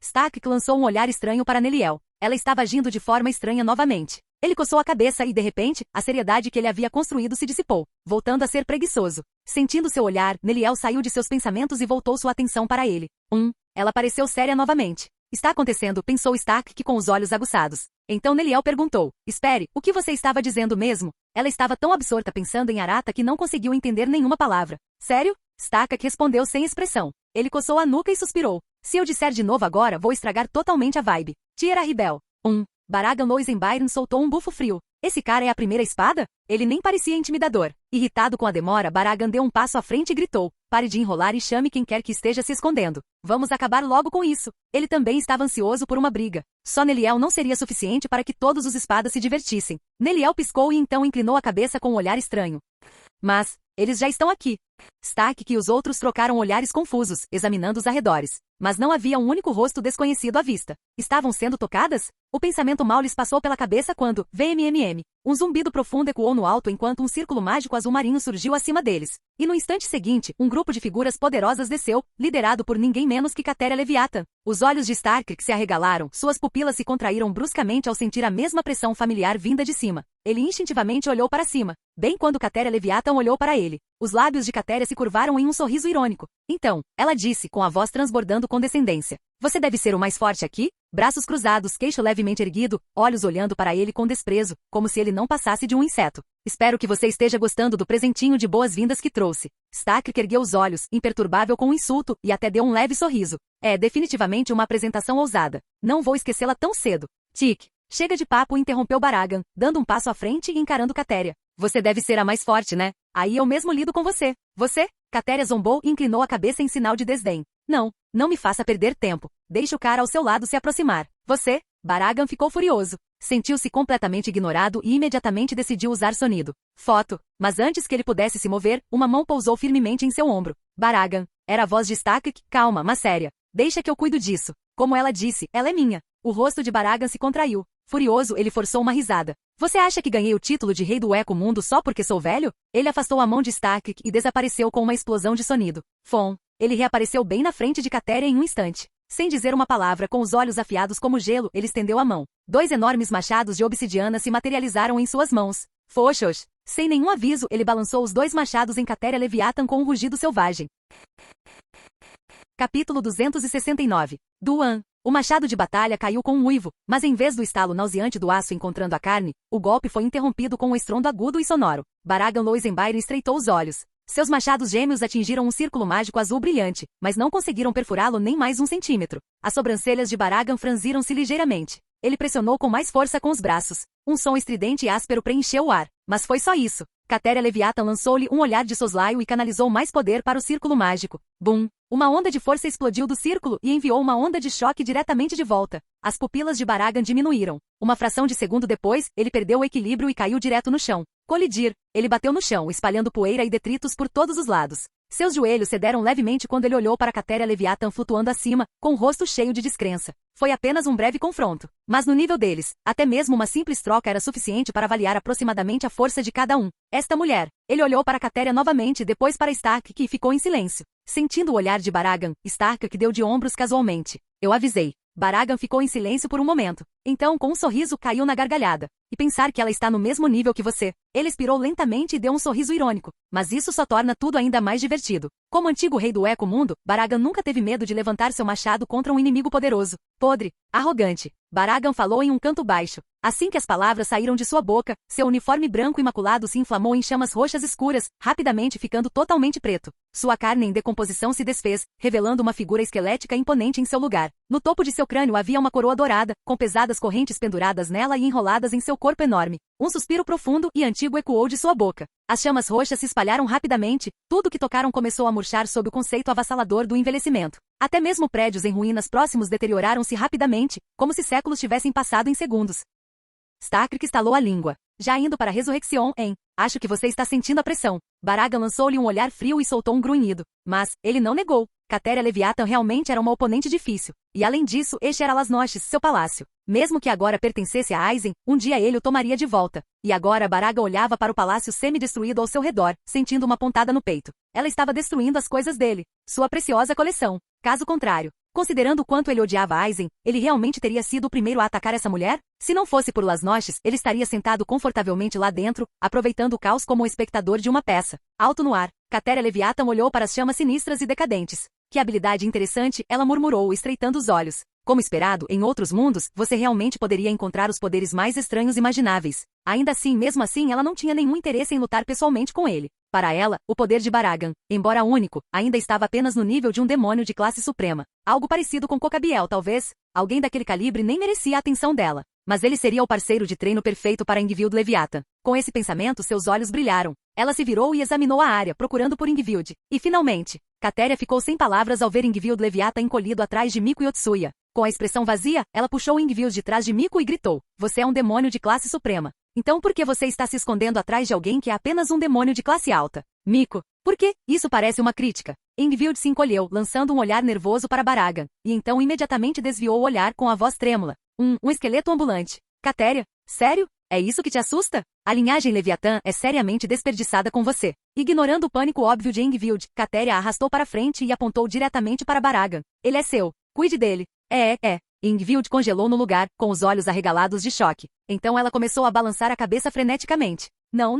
Stark lançou um olhar estranho para Neliel. Ela estava agindo de forma estranha novamente. Ele coçou a cabeça e, de repente, a seriedade que ele havia construído se dissipou, voltando a ser preguiçoso. Sentindo seu olhar, Neliel saiu de seus pensamentos e voltou sua atenção para ele. Ela pareceu séria novamente. Está acontecendo, pensou Stark com os olhos aguçados. Então Neliel perguntou, espere, o que você estava dizendo mesmo? Ela estava tão absorta pensando em Arata que não conseguiu entender nenhuma palavra. Sério? Stark respondeu sem expressão. Ele coçou a nuca e suspirou. Se eu disser de novo agora, vou estragar totalmente a vibe. Tira Ribel. Baragan Loisenbyron soltou um bufo frio. Esse cara é a primeira espada? Ele nem parecia intimidador. Irritado com a demora, Baragan deu um passo à frente e gritou. Pare de enrolar e chame quem quer que esteja se escondendo. Vamos acabar logo com isso. Ele também estava ansioso por uma briga. Só Neliel não seria suficiente para que todos os espadas se divertissem. Neliel piscou e então inclinou a cabeça com um olhar estranho. Mas, eles já estão aqui. Stark e os outros trocaram olhares confusos, examinando os arredores. Mas não havia um único rosto desconhecido à vista. Estavam sendo tocadas? O pensamento mal lhes passou pela cabeça quando, VMMM. Um zumbido profundo ecoou no alto enquanto um círculo mágico azul marinho surgiu acima deles. E no instante seguinte, um grupo de figuras poderosas desceu, liderado por ninguém menos que Catéria Leviathan. Os olhos de Stark se arregalaram, suas pupilas se contraíram bruscamente ao sentir a mesma pressão familiar vinda de cima. Ele instintivamente olhou para cima, bem quando Catéria Leviathan olhou para ele. Os lábios de Catéria se curvaram em um sorriso irônico. Então, ela disse, com a voz transbordando condescendência. Você deve ser o mais forte aqui? Braços cruzados, queixo levemente erguido, olhos olhando para ele com desprezo, como se ele não passasse de um inseto. Espero que você esteja gostando do presentinho de boas-vindas que trouxe. Stark ergueu os olhos, imperturbável com um insulto, e até deu um leve sorriso. É definitivamente uma apresentação ousada. Não vou esquecê-la tão cedo. Tic. Chega de papo, interrompeu Baragan, dando um passo à frente e encarando Catéria. Você deve ser a mais forte, né? Aí eu mesmo lido com você. Você? Catéria zombou e inclinou a cabeça em sinal de desdém. Não me faça perder tempo. Deixe o cara ao seu lado se aproximar. Você? Baragan ficou furioso. Sentiu-se completamente ignorado e imediatamente decidiu usar sonido. Foto. Mas antes que ele pudesse se mover, uma mão pousou firmemente em seu ombro. Baragan. Era a voz de Stark, calma, mas séria. Deixa que eu cuido disso. Como ela disse, ela é minha. O rosto de Baragan se contraiu. Furioso, ele forçou uma risada. Você acha que ganhei o título de rei do Eco Mundo só porque sou velho? Ele afastou a mão de Stark e desapareceu com uma explosão de sonido. Fom. Ele reapareceu bem na frente de Catéria em um instante. Sem dizer uma palavra, com os olhos afiados como gelo, ele estendeu a mão. 2 enormes machados de obsidiana se materializaram em suas mãos. Foxos! Sem nenhum aviso, ele balançou os 2 machados em Catéria Leviathan com um rugido selvagem. Capítulo 269. Duan. O machado de batalha caiu com um uivo, mas em vez do estalo nauseante do aço encontrando a carne, o golpe foi interrompido com um estrondo agudo e sonoro. Baragan Loisenbyre estreitou os olhos. Seus machados gêmeos atingiram um círculo mágico azul brilhante, mas não conseguiram perfurá-lo nem mais um centímetro. As sobrancelhas de Baragan franziram-se ligeiramente. Ele pressionou com mais força com os braços. Um som estridente e áspero preencheu o ar. Mas foi só isso. Catéria Leviathan lançou-lhe um olhar de soslaio e canalizou mais poder para o círculo mágico. Bum! Uma onda de força explodiu do círculo e enviou uma onda de choque diretamente de volta. As pupilas de Baragan diminuíram. Uma fração de segundo depois, ele perdeu o equilíbrio e caiu direto no chão. Colidir! Ele bateu no chão, espalhando poeira e detritos por todos os lados. Seus joelhos cederam levemente quando ele olhou para a Catéria Leviathan flutuando acima, com o rosto cheio de descrença. Foi apenas um breve confronto. Mas no nível deles, até mesmo uma simples troca era suficiente para avaliar aproximadamente a força de cada um. Esta mulher. Ele olhou para a Catéria novamente, depois para Stark, que ficou em silêncio. Sentindo o olhar de Baragan, Stark que deu de ombros casualmente. Eu avisei. Baragan ficou em silêncio por um momento. Então, com um sorriso, caiu na gargalhada. E pensar que ela está no mesmo nível que você. Ele expirou lentamente e deu um sorriso irônico. Mas isso só torna tudo ainda mais divertido. Como antigo rei do Eco-Mundo, Baragan nunca teve medo de levantar seu machado contra um inimigo poderoso. Podre. Arrogante. Baragan falou em um canto baixo. Assim que as palavras saíram de sua boca, seu uniforme branco imaculado se inflamou em chamas roxas escuras, rapidamente ficando totalmente preto. Sua carne em decomposição se desfez, revelando uma figura esquelética imponente em seu lugar. No topo de seu crânio havia uma coroa dourada, com pesadas correntes penduradas nela e enroladas em seu corpo enorme. Um suspiro profundo e antigo ecoou de sua boca. As chamas roxas se espalharam rapidamente, tudo que tocaram começou a murchar sob o conceito avassalador do envelhecimento. Até mesmo prédios em ruínas próximos deterioraram-se rapidamente, como se séculos tivessem passado em segundos. Stark estalou a língua. Já indo para a ressurreição, hein? Acho que você está sentindo a pressão. Baragan lançou-lhe um olhar frio e soltou um grunhido. Mas, ele não negou. Catéria Leviathan realmente era uma oponente difícil. E além disso, este era Las Noches, seu palácio. Mesmo que agora pertencesse a Aizen, um dia ele o tomaria de volta. E agora Baragan olhava para o palácio semi-destruído ao seu redor, sentindo uma pontada no peito. Ela estava destruindo as coisas dele. Sua preciosa coleção. Caso contrário, considerando o quanto ele odiava Aizen, ele realmente teria sido o primeiro a atacar essa mulher? Se não fosse por Las Noches, ele estaria sentado confortavelmente lá dentro, aproveitando o caos como um espectador de uma peça. Alto no ar, Catéria Leviathan olhou para as chamas sinistras e decadentes. Que habilidade interessante, ela murmurou, estreitando os olhos. Como esperado, em outros mundos, você realmente poderia encontrar os poderes mais estranhos imagináveis. Ainda assim, mesmo assim, ela não tinha nenhum interesse em lutar pessoalmente com ele. Para ela, o poder de Baragan, embora único, ainda estava apenas no nível de um demônio de classe suprema. Algo parecido com Cocabiel, talvez. Alguém daquele calibre nem merecia a atenção dela. Mas ele seria o parceiro de treino perfeito para Ingvild Leviathan. Com esse pensamento, seus olhos brilharam. Ela se virou e examinou a área, procurando por Ingvild. E finalmente, Catéria ficou sem palavras ao ver Ingvild Leviathan encolhido atrás de Miko Yotsuya. Com a expressão vazia, ela puxou Ingvild de trás de Miko e gritou. Você é um demônio de classe suprema. Então por que você está se escondendo atrás de alguém que é apenas um demônio de classe alta? Miko. Por quê? Isso parece uma crítica. Ingvild se encolheu, lançando um olhar nervoso para Baragan. E então imediatamente desviou o olhar com a voz trêmula. Um esqueleto ambulante. Catéria? Sério? É isso que te assusta? A linhagem Leviatã é seriamente desperdiçada com você. Ignorando o pânico óbvio de Ingvild, Catéria a arrastou para frente e apontou diretamente para Baragan. Ele é seu. Cuide dele. É. Ingvild congelou no lugar, com os olhos arregalados de choque. Então ela começou a balançar a cabeça freneticamente. Não.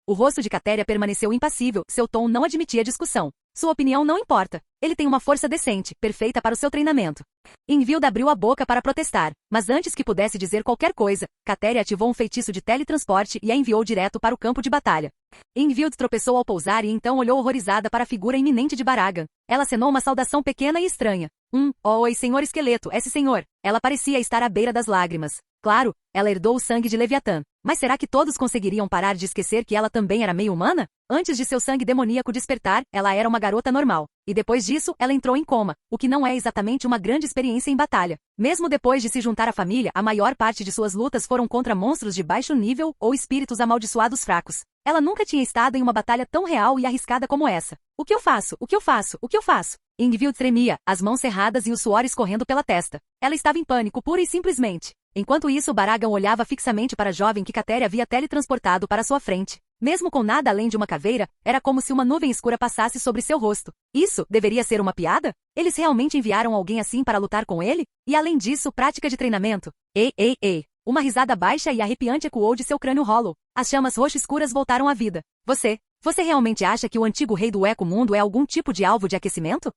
O rosto de Catéria permaneceu impassível, seu tom não admitia discussão. Sua opinião não importa. Ele tem uma força decente, perfeita para o seu treinamento. Ingvild abriu a boca para protestar, mas antes que pudesse dizer qualquer coisa, Catéria ativou um feitiço de teletransporte e a enviou direto para o campo de batalha. Ingvild tropeçou ao pousar e então olhou horrorizada para a figura iminente de Baragan. Ela acenou uma saudação pequena e estranha. Oi, senhor esqueleto, esse senhor. Ela parecia estar à beira das lágrimas. Claro, ela herdou o sangue de Leviatã. Mas será que todos conseguiriam parar de esquecer que ela também era meio humana? Antes de seu sangue demoníaco despertar, ela era uma garota normal. E depois disso, ela entrou em coma, o que não é exatamente uma grande experiência em batalha. Mesmo depois de se juntar à família, a maior parte de suas lutas foram contra monstros de baixo nível ou espíritos amaldiçoados fracos. Ela nunca tinha estado em uma batalha tão real e arriscada como essa. O que eu faço? Ingvild tremia, as mãos cerradas e o suor escorrendo pela testa. Ela estava em pânico, pura e simplesmente. Enquanto isso, Baragan olhava fixamente para a jovem que Catéria havia teletransportado para sua frente. Mesmo com nada além de uma caveira, era como se uma nuvem escura passasse sobre seu rosto. Isso deveria ser uma piada? Eles realmente enviaram alguém assim para lutar com ele? E além disso, prática de treinamento? Ei. Uma risada baixa e arrepiante ecoou de seu crânio hollow. As chamas roxo-escuras voltaram à vida. Você realmente acha que o antigo rei do Eco-Mundo é algum tipo de alvo de aquecimento?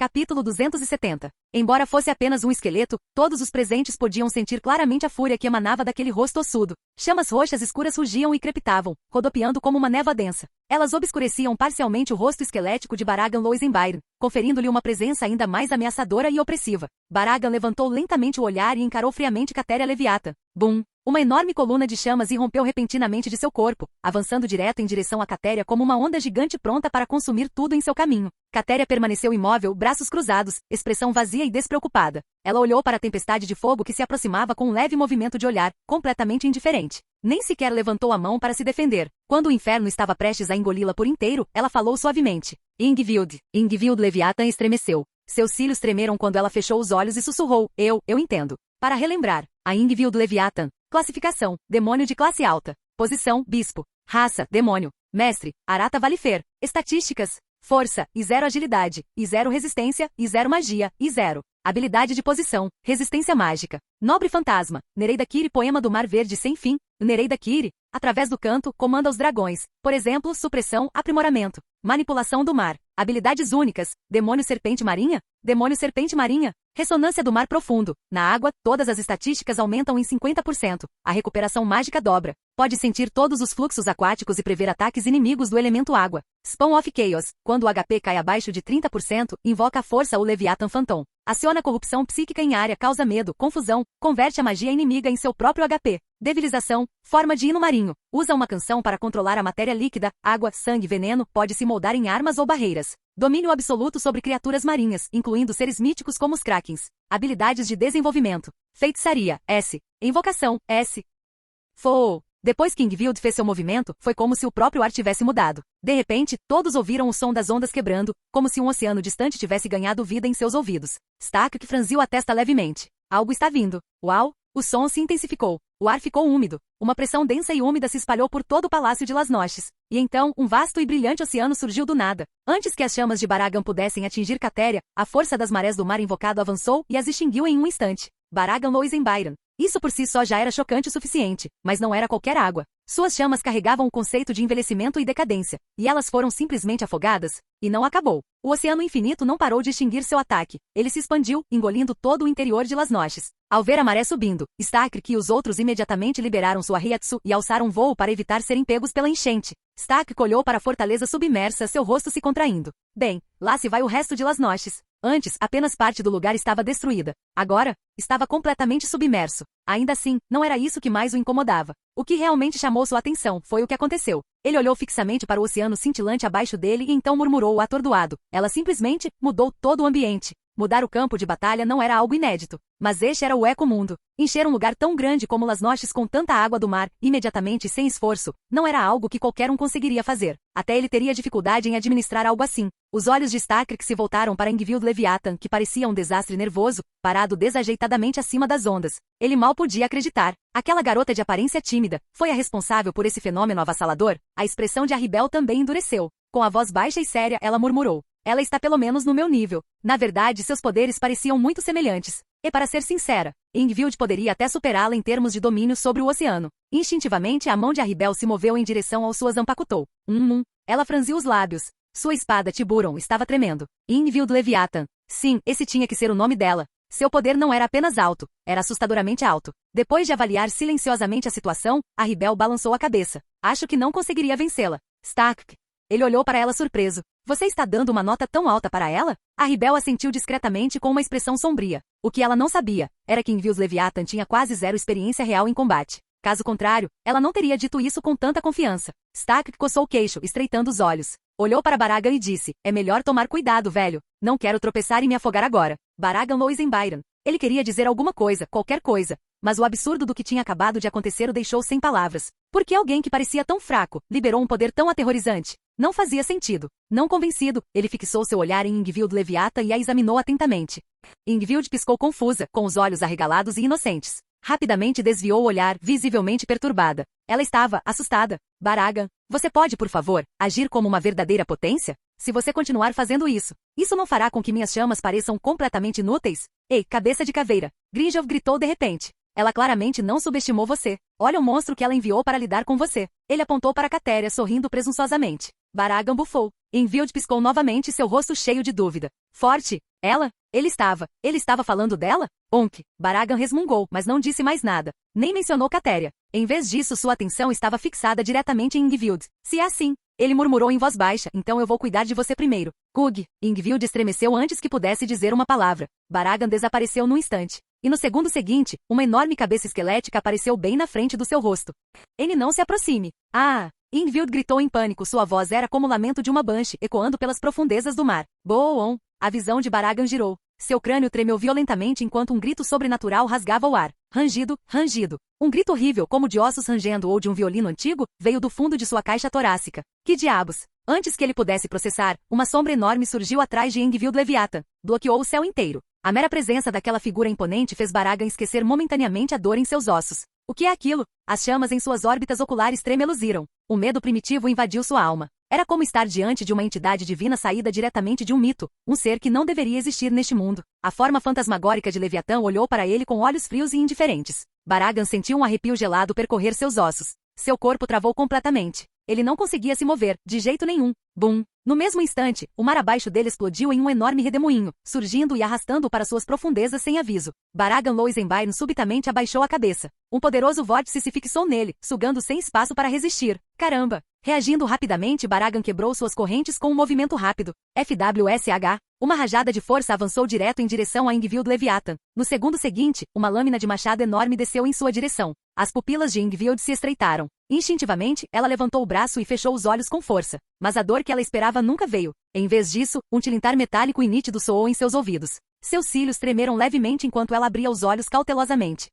Capítulo 270. Embora fosse apenas um esqueleto, todos os presentes podiam sentir claramente a fúria que emanava daquele rosto ossudo. Chamas roxas escuras rugiam e crepitavam, rodopiando como uma névoa densa. Elas obscureciam parcialmente o rosto esquelético de Baragan Loisenbyron, conferindo-lhe uma presença ainda mais ameaçadora e opressiva. Baragan levantou lentamente o olhar e encarou friamente Catéria Leviathan. Bum! Uma enorme coluna de chamas irrompeu repentinamente de seu corpo, avançando direto em direção a Catéria como uma onda gigante pronta para consumir tudo em seu caminho. Catéria permaneceu imóvel, braços cruzados, expressão vazia e despreocupada. Ela olhou para a tempestade de fogo que se aproximava com um leve movimento de olhar, completamente indiferente. Nem sequer levantou a mão para se defender. Quando o inferno estava prestes a engoli-la por inteiro, ela falou suavemente. Ingvild. Ingvild Leviathan estremeceu. Seus cílios tremeram quando ela fechou os olhos e sussurrou. Eu entendo. Para relembrar. A Ingvild Leviathan. Classificação, demônio de classe alta. Posição, bispo. Raça, demônio. Mestre, Arata Valifer. Estatísticas, força, e 0 agilidade, e 0 resistência, e 0 magia, e 0. Habilidade de posição, resistência mágica. Nobre fantasma, Nereida Kiri Poema do Mar Verde Sem Fim. Nereida Kiri, através do canto, comanda os dragões. Por exemplo, supressão, aprimoramento. Manipulação do mar. Habilidades únicas. Demônio Serpente Marinha. Demônio Serpente Marinha. Ressonância do mar profundo. Na água, todas as estatísticas aumentam em 50%. A recuperação mágica dobra. Pode sentir todos os fluxos aquáticos e prever ataques inimigos do elemento água. Spawn of Chaos. Quando o HP cai abaixo de 30%, invoca a força o Leviathan Phantom. Aciona corrupção psíquica em área, causa medo, confusão, converte a magia inimiga em seu próprio HP. Debilização, forma de hino marinho. Usa uma canção para controlar a matéria líquida, água, sangue, veneno, pode se moldar em armas ou barreiras. Domínio absoluto sobre criaturas marinhas, incluindo seres míticos como os Krakens. Habilidades de desenvolvimento. Feitiçaria, S. Invocação, S. Fou. Depois que Ingvild fez seu movimento, foi como se o próprio ar tivesse mudado. De repente, todos ouviram o som das ondas quebrando, como se um oceano distante tivesse ganhado vida em seus ouvidos. Stark franziu a testa levemente. Algo está vindo. Uau! O som se intensificou. O ar ficou úmido. Uma pressão densa e úmida se espalhou por todo o palácio de Las Noches. E então, um vasto e brilhante oceano surgiu do nada. Antes que as chamas de Baragan pudessem atingir Catéria, a força das marés do mar invocado avançou e as extinguiu em um instante. Baragan Loisenbyron. Isso por si só já era chocante o suficiente, mas não era qualquer água. Suas chamas carregavam o conceito de envelhecimento e decadência, e elas foram simplesmente afogadas. E não acabou. O oceano infinito não parou de extinguir seu ataque. Ele se expandiu, engolindo todo o interior de Las Noches. Ao ver a maré subindo, Stark e os outros imediatamente liberaram sua Ryatsu e alçaram voo para evitar serem pegos pela enchente. Stark olhou para a fortaleza submersa, seu rosto se contraindo. Bem, lá se vai o resto de Las Noches. Antes, apenas parte do lugar estava destruída. Agora, estava completamente submerso. Ainda assim, não era isso que mais o incomodava. O que realmente chamou sua atenção foi o que aconteceu. Ele olhou fixamente para o oceano cintilante abaixo dele e então murmurou atordoado. Ela simplesmente mudou todo o ambiente. Mudar o campo de batalha não era algo inédito. Mas este era o ecomundo. Encher um lugar tão grande como Las Noches com tanta água do mar, imediatamente e sem esforço, não era algo que qualquer um conseguiria fazer. Até ele teria dificuldade em administrar algo assim. Os olhos de Stark se voltaram para Ingvild Leviathan, que parecia um desastre nervoso, parado desajeitadamente acima das ondas. Ele mal podia acreditar. Aquela garota de aparência tímida foi a responsável por esse fenômeno avassalador? A expressão de Arribel também endureceu. Com a voz baixa e séria, ela murmurou. Ela está pelo menos no meu nível. Na verdade, seus poderes pareciam muito semelhantes. E para ser sincera, Ingvild poderia até superá-la em termos de domínio sobre o oceano. Instintivamente, a mão de Arribel se moveu em direção ao suas Zanpakutou. Ela franziu os lábios. Sua espada Tiburon estava tremendo. Ingvild Leviathan. Sim, esse tinha que ser o nome dela. Seu poder não era apenas alto, era assustadoramente alto. Depois de avaliar silenciosamente a situação, Arribel balançou a cabeça. Acho que não conseguiria vencê-la. Stark. Ele olhou para ela surpreso. Você está dando uma nota tão alta para ela? Arribel assentiu discretamente com uma expressão sombria. O que ela não sabia era que Ingvild Leviathan tinha quase 0 experiência real em combate. Caso contrário, ela não teria dito isso com tanta confiança. Stark coçou o queixo, estreitando os olhos. Olhou para Baragan e disse, é melhor tomar cuidado, velho. Não quero tropeçar e me afogar agora. Baragan Loisenbyron. Ele queria dizer alguma coisa, qualquer coisa. Mas o absurdo do que tinha acabado de acontecer o deixou sem palavras. Por que alguém que parecia tão fraco, liberou um poder tão aterrorizante? Não fazia sentido. Não convencido, ele fixou seu olhar em Ingvild Leviathan e a examinou atentamente. Ingvild piscou confusa, com os olhos arregalados e inocentes. Rapidamente desviou o olhar, visivelmente perturbada. Ela estava assustada. Baragan, você pode, por favor, agir como uma verdadeira potência? Se você continuar fazendo isso, isso não fará com que minhas chamas pareçam completamente inúteis? Ei, cabeça de caveira! Grinjov gritou de repente. Ela claramente não subestimou você. Olha o monstro que ela enviou para lidar com você. Ele apontou para Catéria, sorrindo presunçosamente. Baragan bufou. Envild piscou novamente, seu rosto cheio de dúvida. Forte? Ela? Ele estava falando dela? Onk. Baragan resmungou, mas não disse mais nada. Nem mencionou Catéria. Em vez disso, sua atenção estava fixada diretamente em Ingvild. Se é assim, ele murmurou em voz baixa, então eu vou cuidar de você primeiro. Kug. Ingvild estremeceu antes que pudesse dizer uma palavra. Baragan desapareceu num instante. E no segundo seguinte, uma enorme cabeça esquelética apareceu bem na frente do seu rosto. Ele não se aproxime. Ah! Ingvild gritou em pânico, sua voz era como o lamento de uma banshee, ecoando pelas profundezas do mar. Boon! A visão de Baragan girou. Seu crânio tremeu violentamente enquanto um grito sobrenatural rasgava o ar. Rangido, rangido. Um grito horrível, como de ossos rangendo ou de um violino antigo, veio do fundo de sua caixa torácica. Que diabos! Antes que ele pudesse processar, uma sombra enorme surgiu atrás de Ingvild Leviathan. Bloqueou o céu inteiro. A mera presença daquela figura imponente fez Baragan esquecer momentaneamente a dor em seus ossos. O que é aquilo? As chamas em suas órbitas oculares tremeluziram. O medo primitivo invadiu sua alma. Era como estar diante de uma entidade divina saída diretamente de um mito, um ser que não deveria existir neste mundo. A forma fantasmagórica de Leviatã olhou para ele com olhos frios e indiferentes. Baragan sentiu um arrepio gelado percorrer seus ossos. Seu corpo travou completamente. Ele não conseguia se mover, de jeito nenhum. Bum! No mesmo instante, o mar abaixo dele explodiu em um enorme redemoinho, surgindo e arrastando-o para suas profundezas sem aviso. Baragan Loisenbairn subitamente abaixou a cabeça. Um poderoso vórtice se fixou nele, sugando sem espaço para resistir. Caramba! Reagindo rapidamente, Baragan quebrou suas correntes com um movimento rápido. FWSH. Uma rajada de força avançou direto em direção a Ingvild Leviathan. No segundo seguinte, uma lâmina de machado enorme desceu em sua direção. As pupilas de Ingvild se estreitaram. Instintivamente, ela levantou o braço e fechou os olhos com força. Mas a dor que ela esperava nunca veio. Em vez disso, um tilintar metálico e nítido soou em seus ouvidos. Seus cílios tremeram levemente enquanto ela abria os olhos cautelosamente.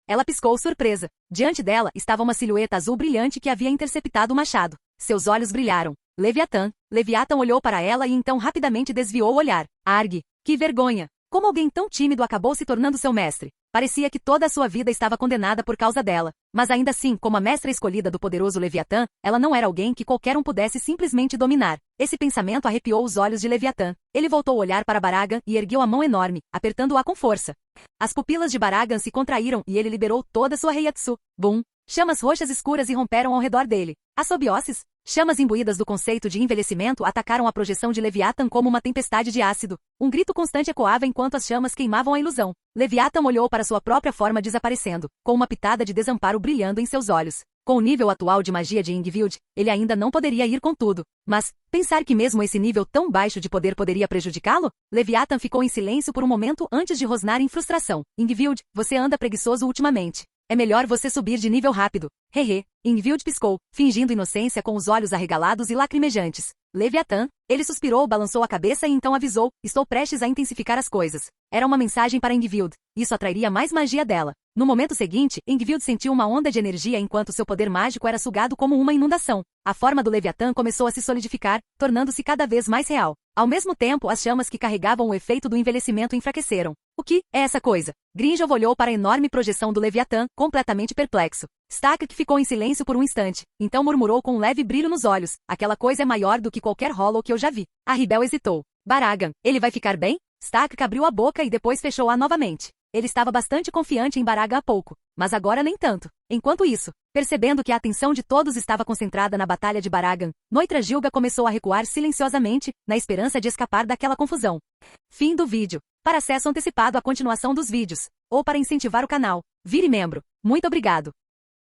Ela piscou surpresa. Diante dela estava uma silhueta azul brilhante que havia interceptado o machado. Seus olhos brilharam. Leviatã. Leviatã olhou para ela e então rapidamente desviou o olhar. Arg! Que vergonha! Como alguém tão tímido acabou se tornando seu mestre? Parecia que toda a sua vida estava condenada por causa dela. Mas ainda assim, como a mestra escolhida do poderoso Leviatã, ela não era alguém que qualquer um pudesse simplesmente dominar. Esse pensamento arrepiou os olhos de Leviatã. Ele voltou a olhar para Baragan e ergueu a mão enorme, apertando-a com força. As pupilas de Baragan se contraíram e ele liberou toda sua Heiatsu. Bum! Chamas roxas escuras irromperam ao redor dele. Assobioses? Chamas imbuídas do conceito de envelhecimento atacaram a projeção de Leviathan como uma tempestade de ácido. Um grito constante ecoava enquanto as chamas queimavam a ilusão. Leviathan olhou para sua própria forma desaparecendo, com uma pitada de desamparo brilhando em seus olhos. Com o nível atual de magia de Ingvild, ele ainda não poderia ir com tudo. Mas, pensar que mesmo esse nível tão baixo de poder poderia prejudicá-lo? Leviathan ficou em silêncio por um momento antes de rosnar em frustração. Ingvild, você anda preguiçoso ultimamente. É melhor você subir de nível rápido. Hehe. Ingvild piscou, fingindo inocência com os olhos arregalados e lacrimejantes. Leviatã. Ele suspirou, balançou a cabeça e então avisou, estou prestes a intensificar as coisas. Era uma mensagem para Ingvild. Isso atrairia mais magia dela. No momento seguinte, Ingvild sentiu uma onda de energia enquanto seu poder mágico era sugado como uma inundação. A forma do Leviatã começou a se solidificar, tornando-se cada vez mais real. Ao mesmo tempo, as chamas que carregavam o efeito do envelhecimento enfraqueceram. O que é essa coisa? Grinjov olhou para a enorme projeção do Leviatã, completamente perplexo. Stark ficou em silêncio por um instante, então murmurou com um leve brilho nos olhos. Aquela coisa é maior do que qualquer Hollow que eu já vi. A Ribel hesitou. Baragan, ele vai ficar bem? Stark abriu a boca e depois fechou-a novamente. Ele estava bastante confiante em Baragan há pouco, mas agora nem tanto. Enquanto isso, percebendo que a atenção de todos estava concentrada na batalha de Baragan, Noitra Gilga começou a recuar silenciosamente, na esperança de escapar daquela confusão. Fim do vídeo. Para acesso antecipado à continuação dos vídeos, ou para incentivar o canal, vire membro. Muito obrigado.